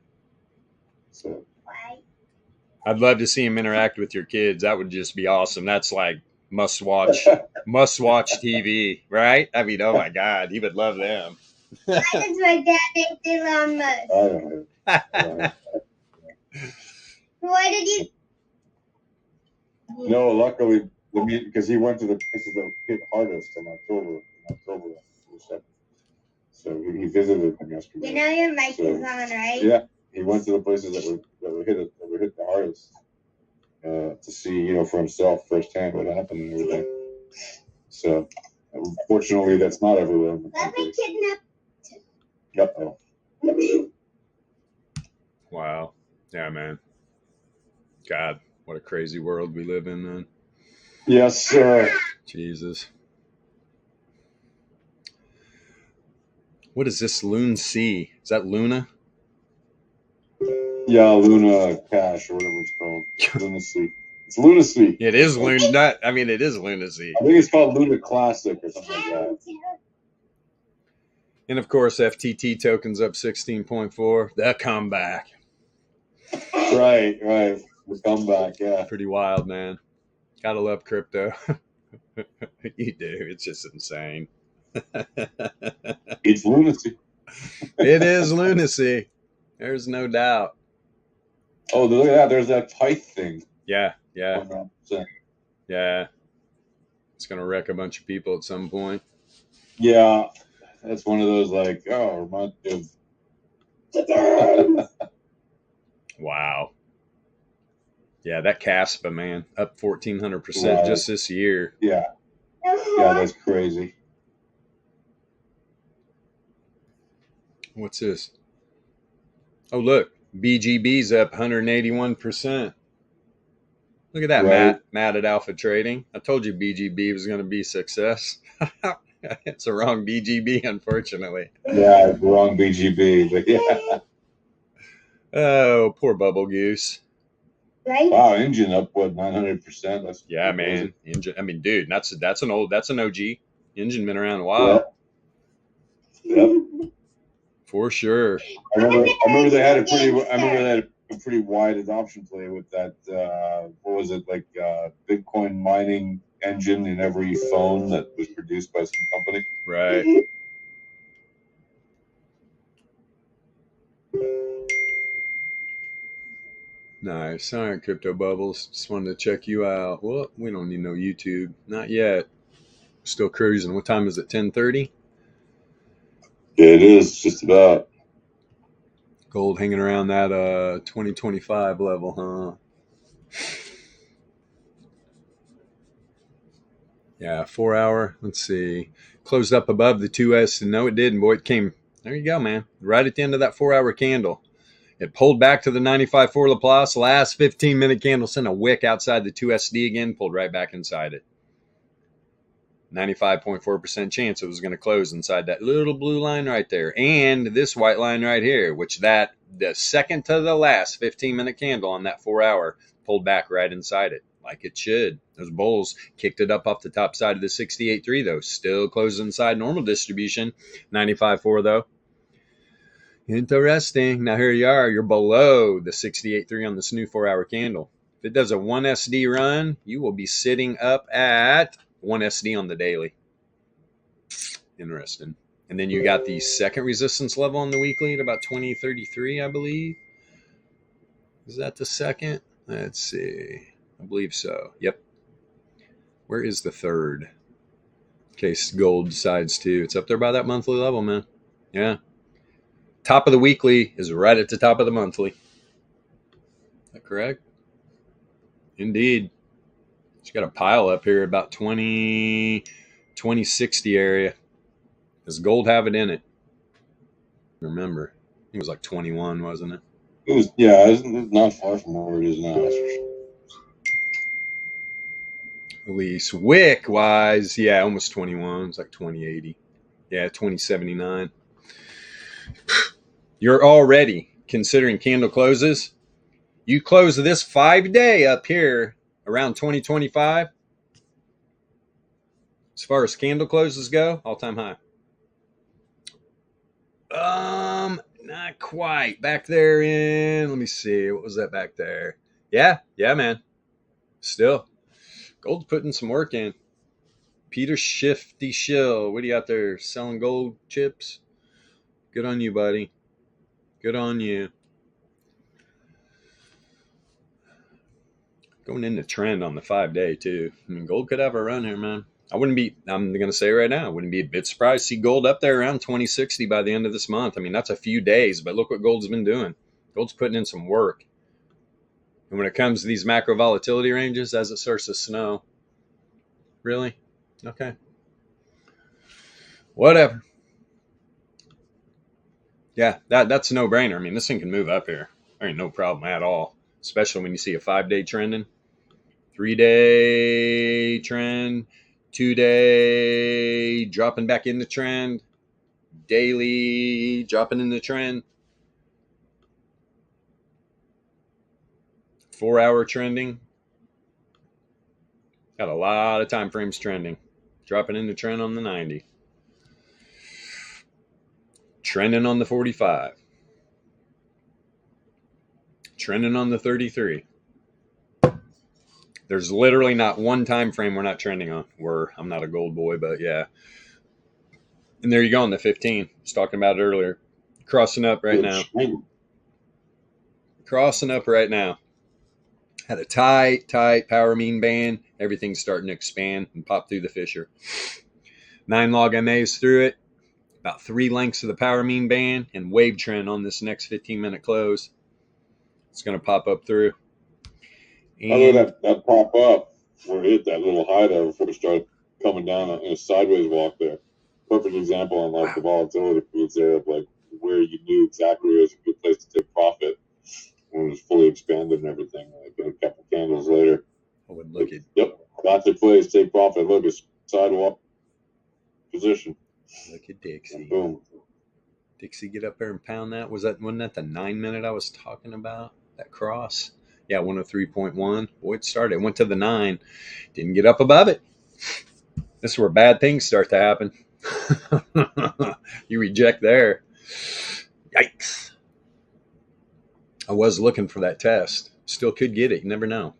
So. I'd love to see him interact with your kids. That would just be awesome. That's like must watch TV, right? I mean, oh my God, he would love them. Why does my dad hate Elon Musk? I don't know. Why did you? No, luckily, because he went to the places that hit hardest in October. So he visited them yesterday. You know your mic is on, right? Yeah, he went to the places that were hit the hardest to see, for himself firsthand what happened and everything. So, fortunately, that's not everywhere in the country. Uh-oh. Wow. Yeah, man. God, what a crazy world we live in, man. Yes, sir. Jesus. What is this Loon C? Is that Luna? Yeah, Luna Cash or whatever it's called. Lunacy. It's Lunacy. It is Luna. It is Lunacy. I think it's called Luna Classic or something like that. And of course, FTT tokens up 16.4. The comeback. Right. The comeback, yeah. Pretty wild, man. Gotta love crypto. You do. It's just insane. It's lunacy. It is lunacy. There's no doubt. Oh, look at that. There's that Pyth thing. Yeah. 100%. Yeah. It's going to wreck a bunch of people at some point. Yeah. That's one of those like, oh, reminds me of. Wow. Yeah, that Caspa, man, up 1,400% just this year. Yeah, that's crazy. What's this? Oh, look, BGB's up 181%. Look at that, Right. Matt at Alpha Trading. I told you BGB was going to be a success. It's the wrong BGB, unfortunately. Yeah, the wrong BGB. But yeah. Oh, poor Bubble Goose. Right? Wow, engine up what 900%. That's Yeah, man. Engine. I mean, dude, that's an OG. Engine been around a while. Yep. For sure. I remember they had a pretty wide adoption play with that. What was it like? Bitcoin mining engine in every phone that was produced by some company. Right. Nice. All right, Crypto Bubbles. Just wanted to check you out. Well, we don't need no YouTube. Not yet. Still cruising. What time is it? 10:30? It is just about. Gold hanging around that 2025 level, huh? Yeah, 4 hour. Let's see. Closed up above the 2S. And no, it didn't. Boy, it came. There you go, man. Right at the end of that 4 hour candle. It pulled back to the 95.4 Laplace. Last 15-minute candle sent a wick outside the 2SD again. Pulled right back inside it. 95.4% chance it was going to close inside that little blue line right there. And this white line right here, which the second to the last 15-minute candle on that 4 hour pulled back right inside it, like it should. Those bulls kicked it up off the top side of the 68.3, though. Still closed inside normal distribution. 95.4, though. Interesting. Now here you are. You're below the 68.3 on this new 4 hour candle. If it does a 1 SD run, you will be sitting up at 1 SD on the daily. Interesting. And then you got the second resistance level on the weekly at about 20.33, I believe. Is that the second? Let's see. I believe so. Yep. Where is the third? In case gold decides to. It's up there by that monthly level, man. Yeah. Top of the weekly is right at the top of the monthly. Is that correct? Indeed. It's got a pile up here about 2060 area. Does gold have it in it? Remember, it was like 21, wasn't it? It was, yeah, it's not far from where it is now. That's for sure. At least wick wise, yeah, almost 21. It's like 2080. Yeah, 2079. You're already considering candle closes. You close this 5-day up here around 2025. As far as candle closes go, all-time high. Not quite. Back there in, let me see. What was that back there? Yeah, man. Still. Gold's putting some work in. Peter Shifty Shill. What are you out there selling gold chips? Good on you, buddy. Good on you. Going into trend on the 5-day, too. I mean, gold could have a run here, man. I'm going to say right now, I wouldn't be a bit surprised to see gold up there around 2060 by the end of this month. I mean, that's a few days, but look what gold's been doing. Gold's putting in some work. And when it comes to these macro volatility ranges, as it starts to snow, really? Okay. Whatever. Yeah, that's a no-brainer. I mean, this thing can move up here. There ain't no problem at all, especially when you see a 5-day trending, 3-day trend, 2-day dropping back in the trend, daily dropping in the trend, 4-hour trending. Got a lot of time frames trending, dropping in the trend on the 90. Trending on the 45. Trending on the 33. There's literally not one time frame we're not trending on. I'm not a gold boy, but yeah. And there you go on the 15. I was talking about it earlier. Crossing up right now. Crossing up right now. Had a tight power mean band. Everything's starting to expand and pop through the fissure. 9 log MAs through it. About 3 lengths of the power mean band and wave trend on this next 15-minute close. It's going to pop up through. And that pop up where it hit that little high there before it started coming down in a sideways walk there. Perfect example on like the volatility foods there of like where you knew exactly it was a good place to take profit when it was fully expanded and everything. Like a couple candles later. I would look at. Yep, got the place, take profit. Look, it's sidewalk position. Look at Dixie. And boom. Dixie, get up there and pound that. Wasn't that the 9-minute I was talking about? That cross? Yeah, 103.1. Boy, it started. It went to the 9. Didn't get up above it. This is where bad things start to happen. You reject there. Yikes. I was looking for that test. Still could get it. You never know.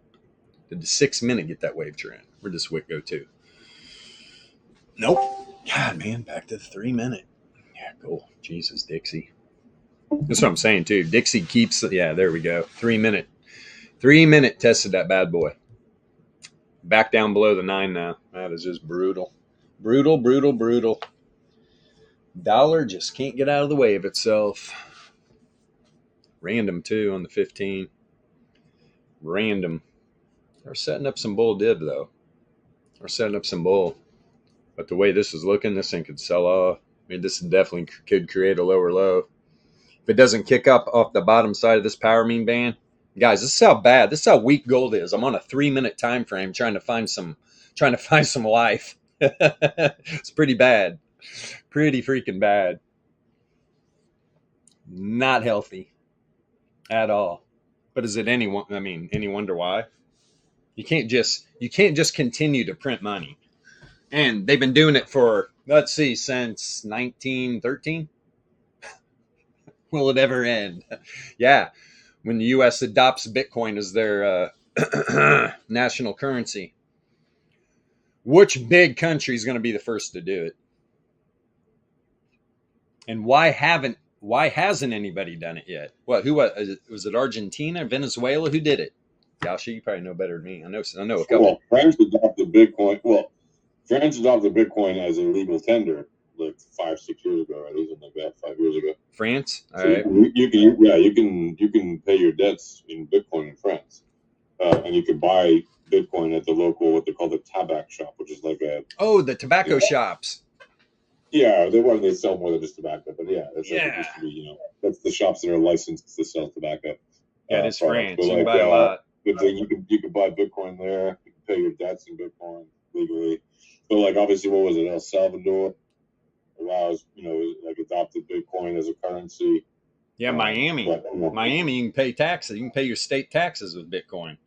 Did the 6-minute get that wave trend? Where does wick go to? Nope. God, man, back to the 3-minute. Yeah, cool. Jesus, Dixie. That's what I'm saying, too. Dixie keeps, yeah, there we go. 3-minute. 3-minute tested that bad boy. Back down below the 9 now. That is just brutal. Brutal, brutal, brutal. Dollar just can't get out of the way of itself. Random, too, on the 15. Random. They're setting up some bull div, though. They're setting up some bull. But the way this is looking, this thing could sell off. I mean, this definitely could create a lower low. If it doesn't kick up off the bottom side of this power mean band, guys, this is how bad, this is how weak gold is. I'm on a 3-minute time frame trying to find some life. It's pretty bad. Pretty freaking bad. Not healthy at all. But is it any wonder why? You can't just continue to print money. And they've been doing it for, let's see, since 1913. Will it ever end? Yeah. When the U.S. adopts Bitcoin as their national currency. Which big country is going to be the first to do it? And why hasn't anybody done it yet? What? Who was it? Argentina, Venezuela? Who did it? Yasha, you probably know better than me. I know a couple. Well, France adopted Bitcoin. Well, France adopted Bitcoin as a legal tender like 5-6 years ago, right? Something like that, 5 years ago. France, all so right. You can pay your debts in Bitcoin in France, and you can buy Bitcoin at the local what they call the tabac shop, which is like the tobacco shops. Yeah, they sell more than just tobacco, but yeah, that's like it used to be. That's the shops that are licensed to sell tobacco. Yeah, it's France. But you can buy a lot. Good thing you can buy Bitcoin there. You can pay your debts in Bitcoin legally. But like obviously, what was it? El Salvador allows like adopted Bitcoin as a currency. Yeah, Miami, you can pay taxes. You can pay your state taxes with Bitcoin.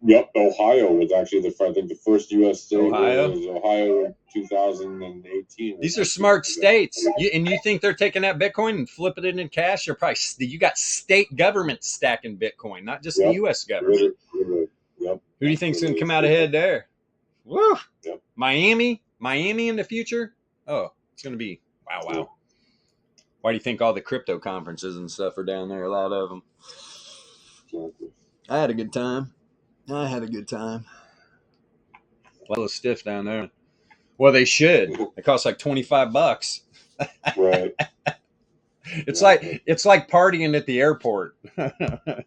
Yep, Ohio was actually the first U.S. state. Ohio was Ohio in 2018. These are smart states. You think they're taking that Bitcoin and flipping it in cash? You got state government stacking Bitcoin, not just the U.S. government. Yep. Who do you think's going to come out ahead there? Woo! Yep. Miami in the future? Oh, it's going to be wow. Yep. Why do you think all the crypto conferences and stuff are down there? A lot of them. Exactly. I had a good time. A lot of stiff down there. Well, they should. It costs like $25. Right. It's like partying at the airport. That's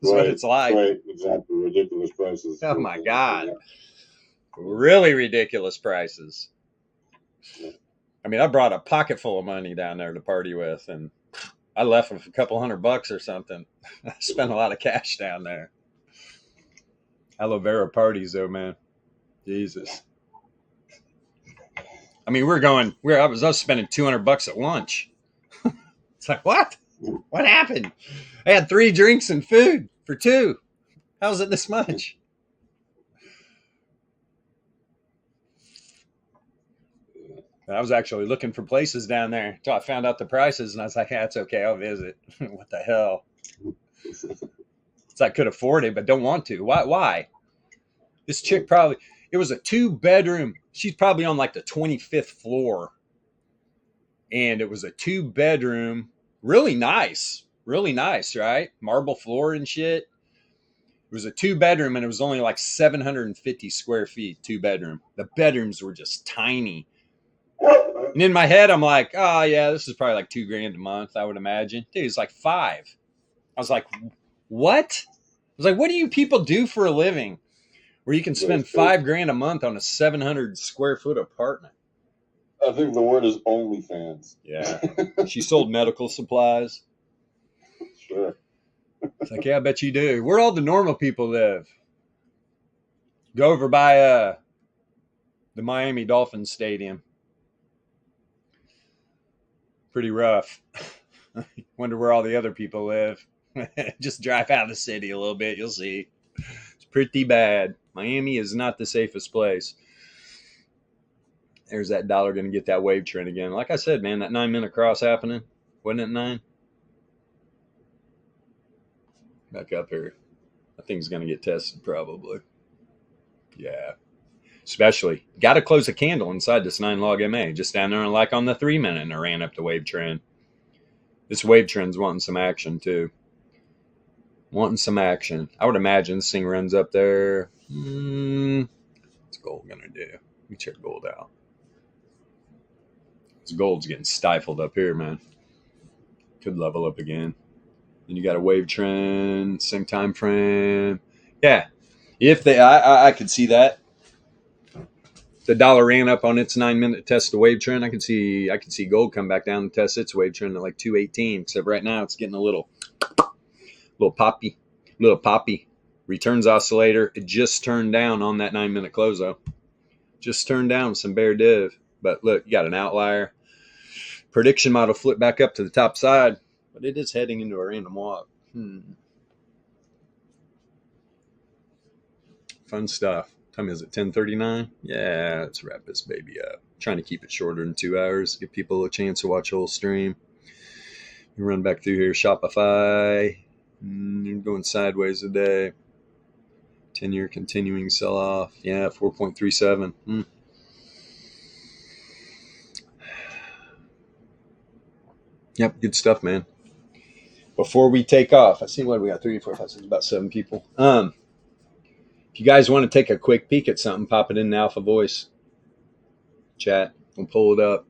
what it's like. Right. Exactly. Ridiculous prices. Oh my God. Really ridiculous prices. I mean, I brought a pocket full of money down there to party with, and I left with a couple $100 or something. I spent a lot of cash down there. Aloe vera parties, though, man. Jesus. I mean, I was spending $200 at lunch. It's like, what? What happened? I had 3 drinks and food for 2. How's it this much? I was actually looking for places down there until I found out the prices, and I was like, yeah, it's okay, I'll visit. What the hell? It's like, could afford it, but don't want to. Why? This chick probably, it was a 2-bedroom. She's probably on like the 25th floor. And it was a 2-bedroom, really nice, right? Marble floor and shit. It was a 2-bedroom, and it was only like 750 square feet, 2-bedroom. The bedrooms were just tiny. And in my head, I'm like, oh yeah, this is probably like $2,000 a month, I would imagine. Dude, it's like $5. I was like, what? I was like, what do you people do for a living where you can spend $5,000 a month on a 700 square foot apartment? I think the word is OnlyFans. Yeah. She sold medical supplies. Sure. It's like, yeah, I bet you do. Where all the normal people live. Go over by the Miami Dolphins Stadium. Pretty rough. Wonder where all the other people live. Just drive out of the city a little bit. You'll see. It's pretty bad. Miami is not the safest place. There's that dollar going to get that wave trend again. Like I said, man, that 9-minute cross happening. Wasn't it 9? Back up here. I think it's going to get tested probably. Yeah. Especially, got to close a candle inside this 9 log MA. Just down there like on the 3-minute, and it ran up the wave trend. This wave trend's wanting some action too. Wanting some action. I would imagine this thing runs up there. What's gold going to do? Let me check gold out. This gold's getting stifled up here, man. Could level up again. Then you got a wave trend, same time frame. Yeah. If they, I could see that. The dollar ran up on its 9-minute test of the wave trend. I could see gold come back down and test its wave trend at like 218. Except right now it's getting a little poppy. Returns oscillator. It just turned down on that 9-minute close though. Just turned down some bear div. But look, you got an outlier. Prediction model flipped back up to the top side, but it is heading into a random walk. Fun stuff. Time is it 10:39? Yeah, let's wrap this baby up. Trying to keep it shorter than 2 hours. Give people a chance to watch the whole stream. You run back through here. Shopify. Going sideways today. 10-year continuing sell-off. Yeah, 4.37. Yep, good stuff, man. Before we take off, I see what we got, 3, 4, 5, 6, about 7 people. If you guys want to take a quick peek at something, pop it in the Alpha Voice chat. We'll pull it up.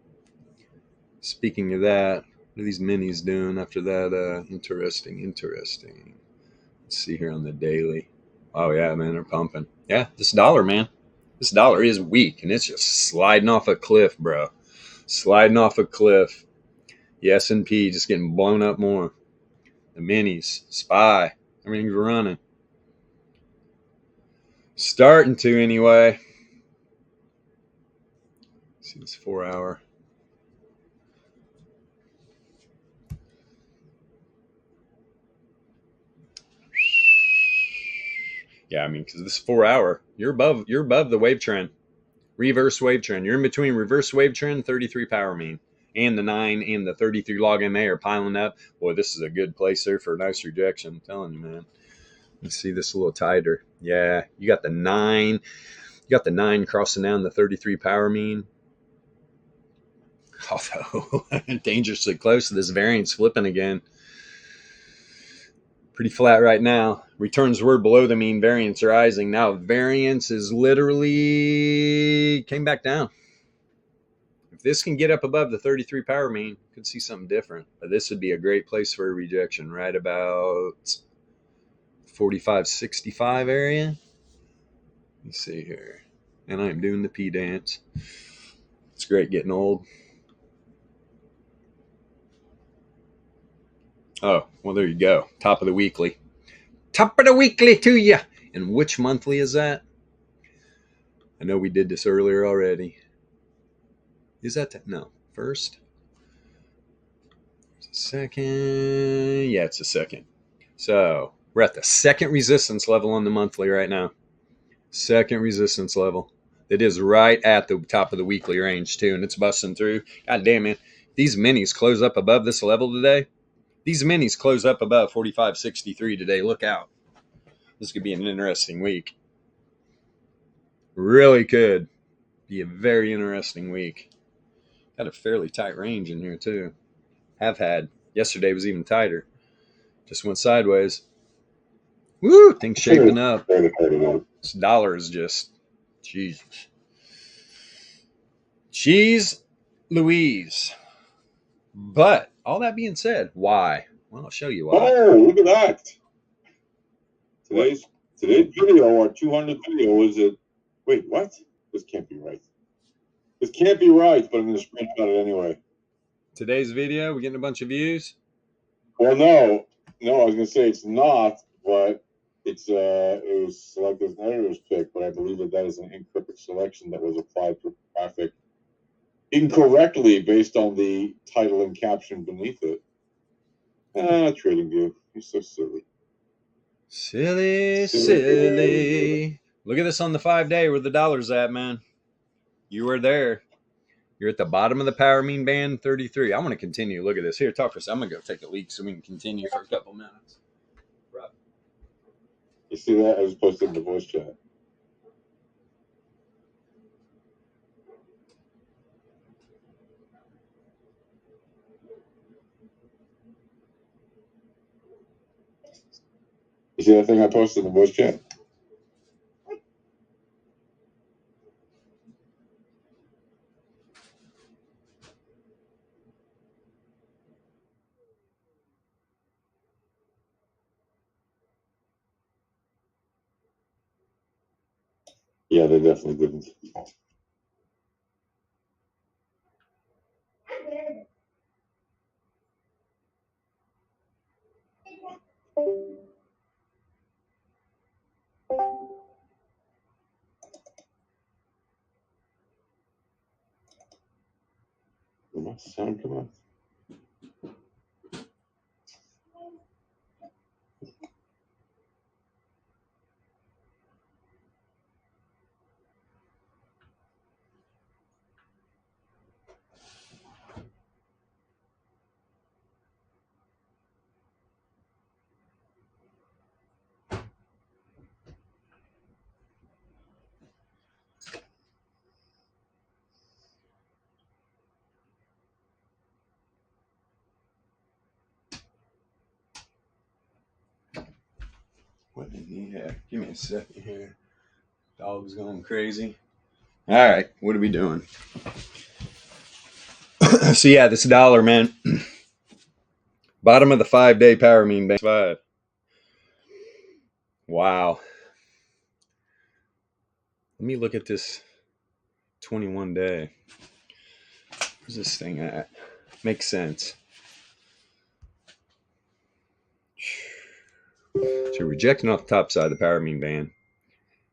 Speaking of that, what are these minis doing after that? Interesting. Let's see here on the daily. Oh, yeah, man, they're pumping. Yeah, this dollar, man. This dollar is weak, and it's just sliding off a cliff, bro. Sliding off a cliff. The S&P just getting blown up more. The minis, SPY, everything's running. Starting to anyway. Let's see this 4-hour. Yeah, I mean, because this 4-hour, you're above the wave trend. Reverse wave trend. You're in between reverse wave trend, 33 power mean. And the 9 and the 33 log MA are piling up. Boy, this is a good place there for a nice rejection. I'm telling you, man. Let's see this a little tighter. Yeah, you got the 9. You got the 9 crossing down the 33 power mean. Although dangerously close to this variance flipping again. Pretty flat right now. Returns were below the mean, variance rising. Now variance is literally came back down. If this can get up above the 33 power mean, could see something different. But this would be a great place for a rejection, right about 45.65 area. Let's see here. And I'm doing the P dance. It's great getting old. Oh, well, there you go. Top of the weekly. Top of the weekly to you. And which monthly is that? I know we did this earlier already. Is that no? First? Second? Yeah, it's a second. So we're at the second resistance level on the monthly right now. Second resistance level. It is right at the top of the weekly range too, and it's busting through. God damn it. These minis close up above this level today. These minis close up above 45.63 today. Look out. This could be an interesting week. Really could be a very interesting week. Got a fairly tight range in here too. Have had. Yesterday was even tighter. Just went sideways. Woo! Things shaping up. This dollar is just, Jesus. Cheese Louise. But all that being said, why? Well, I'll show you why. Oh, look at that. Today's video, our 200th video, was it? Wait, what? This can't be right. This can't be right, but I'm going to screenshot it anyway. Today's video, we getting a bunch of views? Well, no, I was going to say it's not, but it was selected as an editor's pick, but I believe that is an encrypted selection that was applied to traffic incorrectly based on the title and caption beneath it. TradingView, you're so silly. Silly. Look at this on the 5-day where the dollar's at, man. You were there. You're at the bottom of the power mean band, 33. I want to continue. Look at this. Here, talk for a second. I'm going to go take a leak so we can continue for a couple minutes. Right. You see that? I just posted in the voice chat. You see that thing I posted in the voice chat? Yeah, they definitely didn't. Did my sound come out? What in the heck? Give me a second here. Dog's going crazy. All right, what are we doing? So yeah, this dollar, man. Bottom of the 5-day power mean band. 5. Wow. Let me look at this 21-day. Where's this thing at? Makes sense. So rejecting off the top side of the power mean band.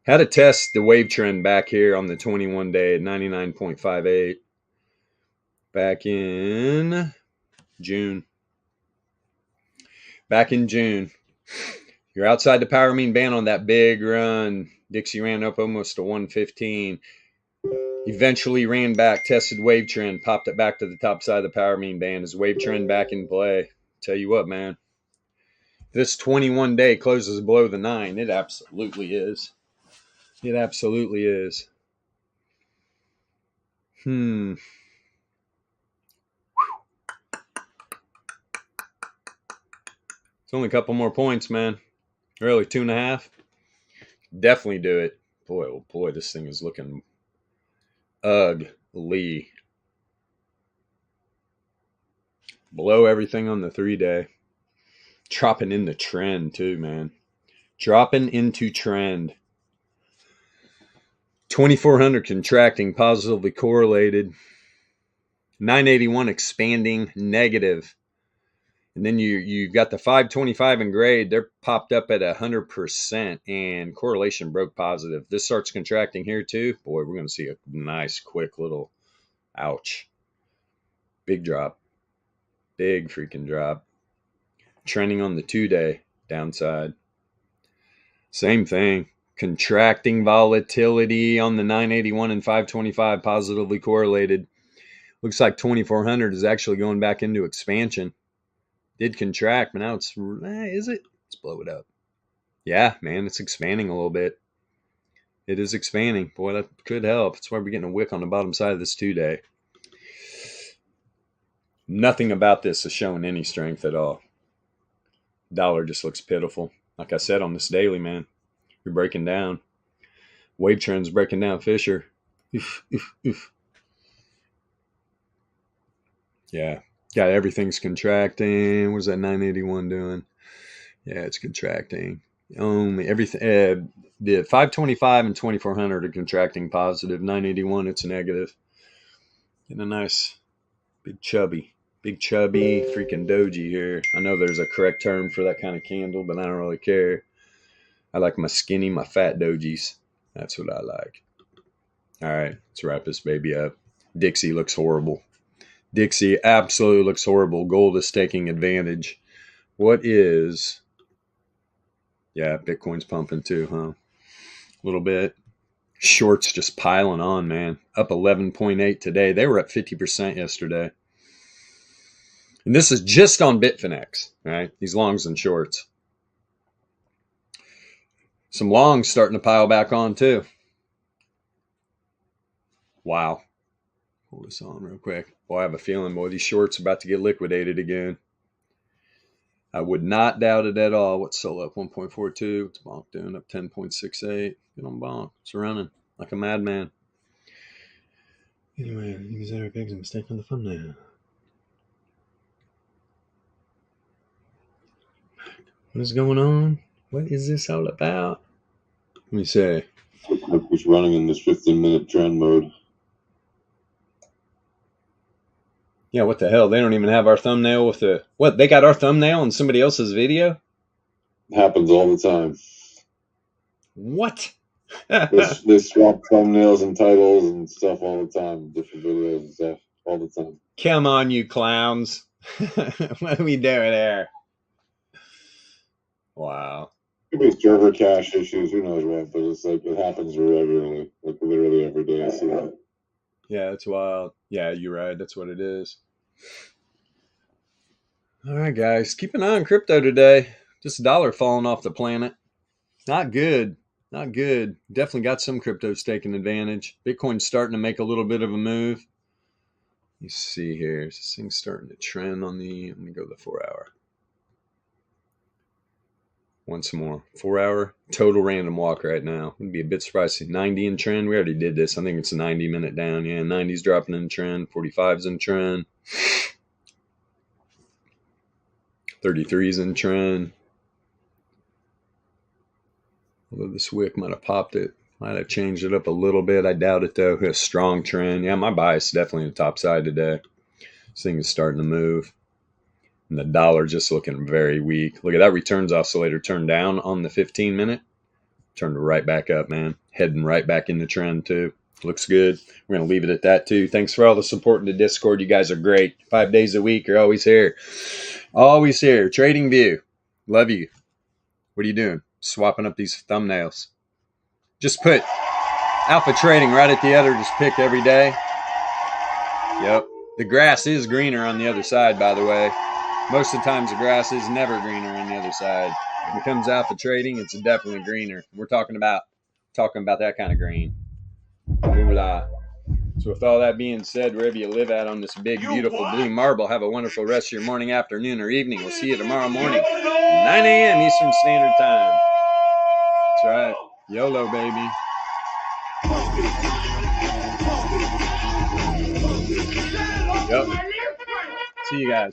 Had to test the wave trend back here on the 21-day at 99.58 back in June. Back in June. You're outside the power mean band on that big run. Dixie ran up almost to 115. Eventually ran back, tested wave trend, popped it back to the top side of the power mean band. Is wave trend back in play? Tell you what, man. This 21-day closes below the 9. It absolutely is. It absolutely is. It's only a couple more points, man. Really, 2.5. Definitely do it. Boy, oh boy, this thing is looking ugly. Below everything on the 3-day. Dropping into trend too, man. Dropping into trend. 2400 contracting, positively correlated. 981 expanding, negative. And then you've got the 525 in grade. They're popped up at 100%, and correlation broke positive. This starts contracting here too. Boy, we're going to see a nice, quick little ouch. Big drop. Big freaking drop. Trending on the 2-day downside. Same thing. Contracting volatility on the 981 and 525 positively correlated. Looks like 2400 is actually going back into expansion. Did contract, but now it's, is it? Let's blow it up. Yeah, man, it's expanding a little bit. It is expanding. Boy, that could help. That's why we're getting a wick on the bottom side of this 2-day. Nothing about this is showing any strength at all. Dollar just looks pitiful. Like I said on this daily, man, you're breaking down. Wave trend's breaking down Fisher. Oof, oof, oof. Yeah, everything's contracting. What's that 981 doing? Yeah, it's contracting. Only everything. The 525 and 2400 are contracting positive. 981, it's negative. Getting a nice big chubby freaking doji here. I know there's a correct term for that kind of candle, but I don't really care. I like my skinny, my fat dojis. That's what I like. All right, let's wrap this baby up. Dixie looks horrible. Dixie absolutely looks horrible. Gold is taking advantage. What is... Yeah, Bitcoin's pumping too, huh? A little bit. Shorts just piling on, man. Up 11.8 today. They were up 50% yesterday. And this is just on Bitfinex, right? These longs and shorts. Some longs starting to pile back on too. Wow. Hold this on real quick. Boy, I have a feeling, boy, these shorts are about to get liquidated again. I would not doubt it at all. What's still up? 1.42. What's Bonk doing? Up 10.68. Get on Bonk. It's running like a madman. Anyway, these are big mistake on the thumbnail. What is going on? What is this all about? Let me see. It's running in this 15-minute trend mode. Yeah, what the hell? They don't even have our thumbnail with the... What? They got our thumbnail on somebody else's video? It happens all the time. What? They swap thumbnails and titles and stuff all the time. Different videos and stuff all the time. Come on, you clowns. What are we doing there? Wow. Could be server cache issues, who knows what, but it's like it happens regularly, like literally every day I see that. Yeah, it's wild. Yeah, you're right. That's what it is. All right, guys. Keep an eye on crypto today. Just $1 falling off the planet. Not good. Not good. Definitely got some cryptos taking advantage. Bitcoin's starting to make a little bit of a move. You see here. This thing's starting to trend on the... Let me go to the 4-hour. Once more. 4-hour. Total random walk right now. Would be a bit spicy. 90 in trend. We already did this. I think it's a 90-minute down. Yeah, 90's dropping in trend. 45's in trend. 33's in trend. Although this wick might have popped it. Might have changed it up a little bit. I doubt it, though. A strong trend. Yeah, my bias is definitely on the top side today. This thing is starting to move. And the dollar just looking very weak. Look at that returns oscillator turned down on the 15-minute. Turned right back up, man. Heading right back in the trend, too. Looks good. We're going to leave it at that, too. Thanks for all the support in the Discord. You guys are great. 5 days a week. You're always here. Always here. Trading View. Love you. What are you doing? Swapping up these thumbnails. Just put Alpha Trading right at the other. Just pick every day. Yep. The grass is greener on the other side, by the way. Most of the times the grass is never greener on the other side. When it comes Alpha Trading, it's definitely greener. We're talking about that kind of green. Moolah. So with all that being said, wherever you live at on this big, beautiful blue marble, have a wonderful rest of your morning, afternoon, or evening. We'll see you tomorrow morning, 9 a.m. Eastern Standard Time. That's right. YOLO, baby. Yep. See you guys.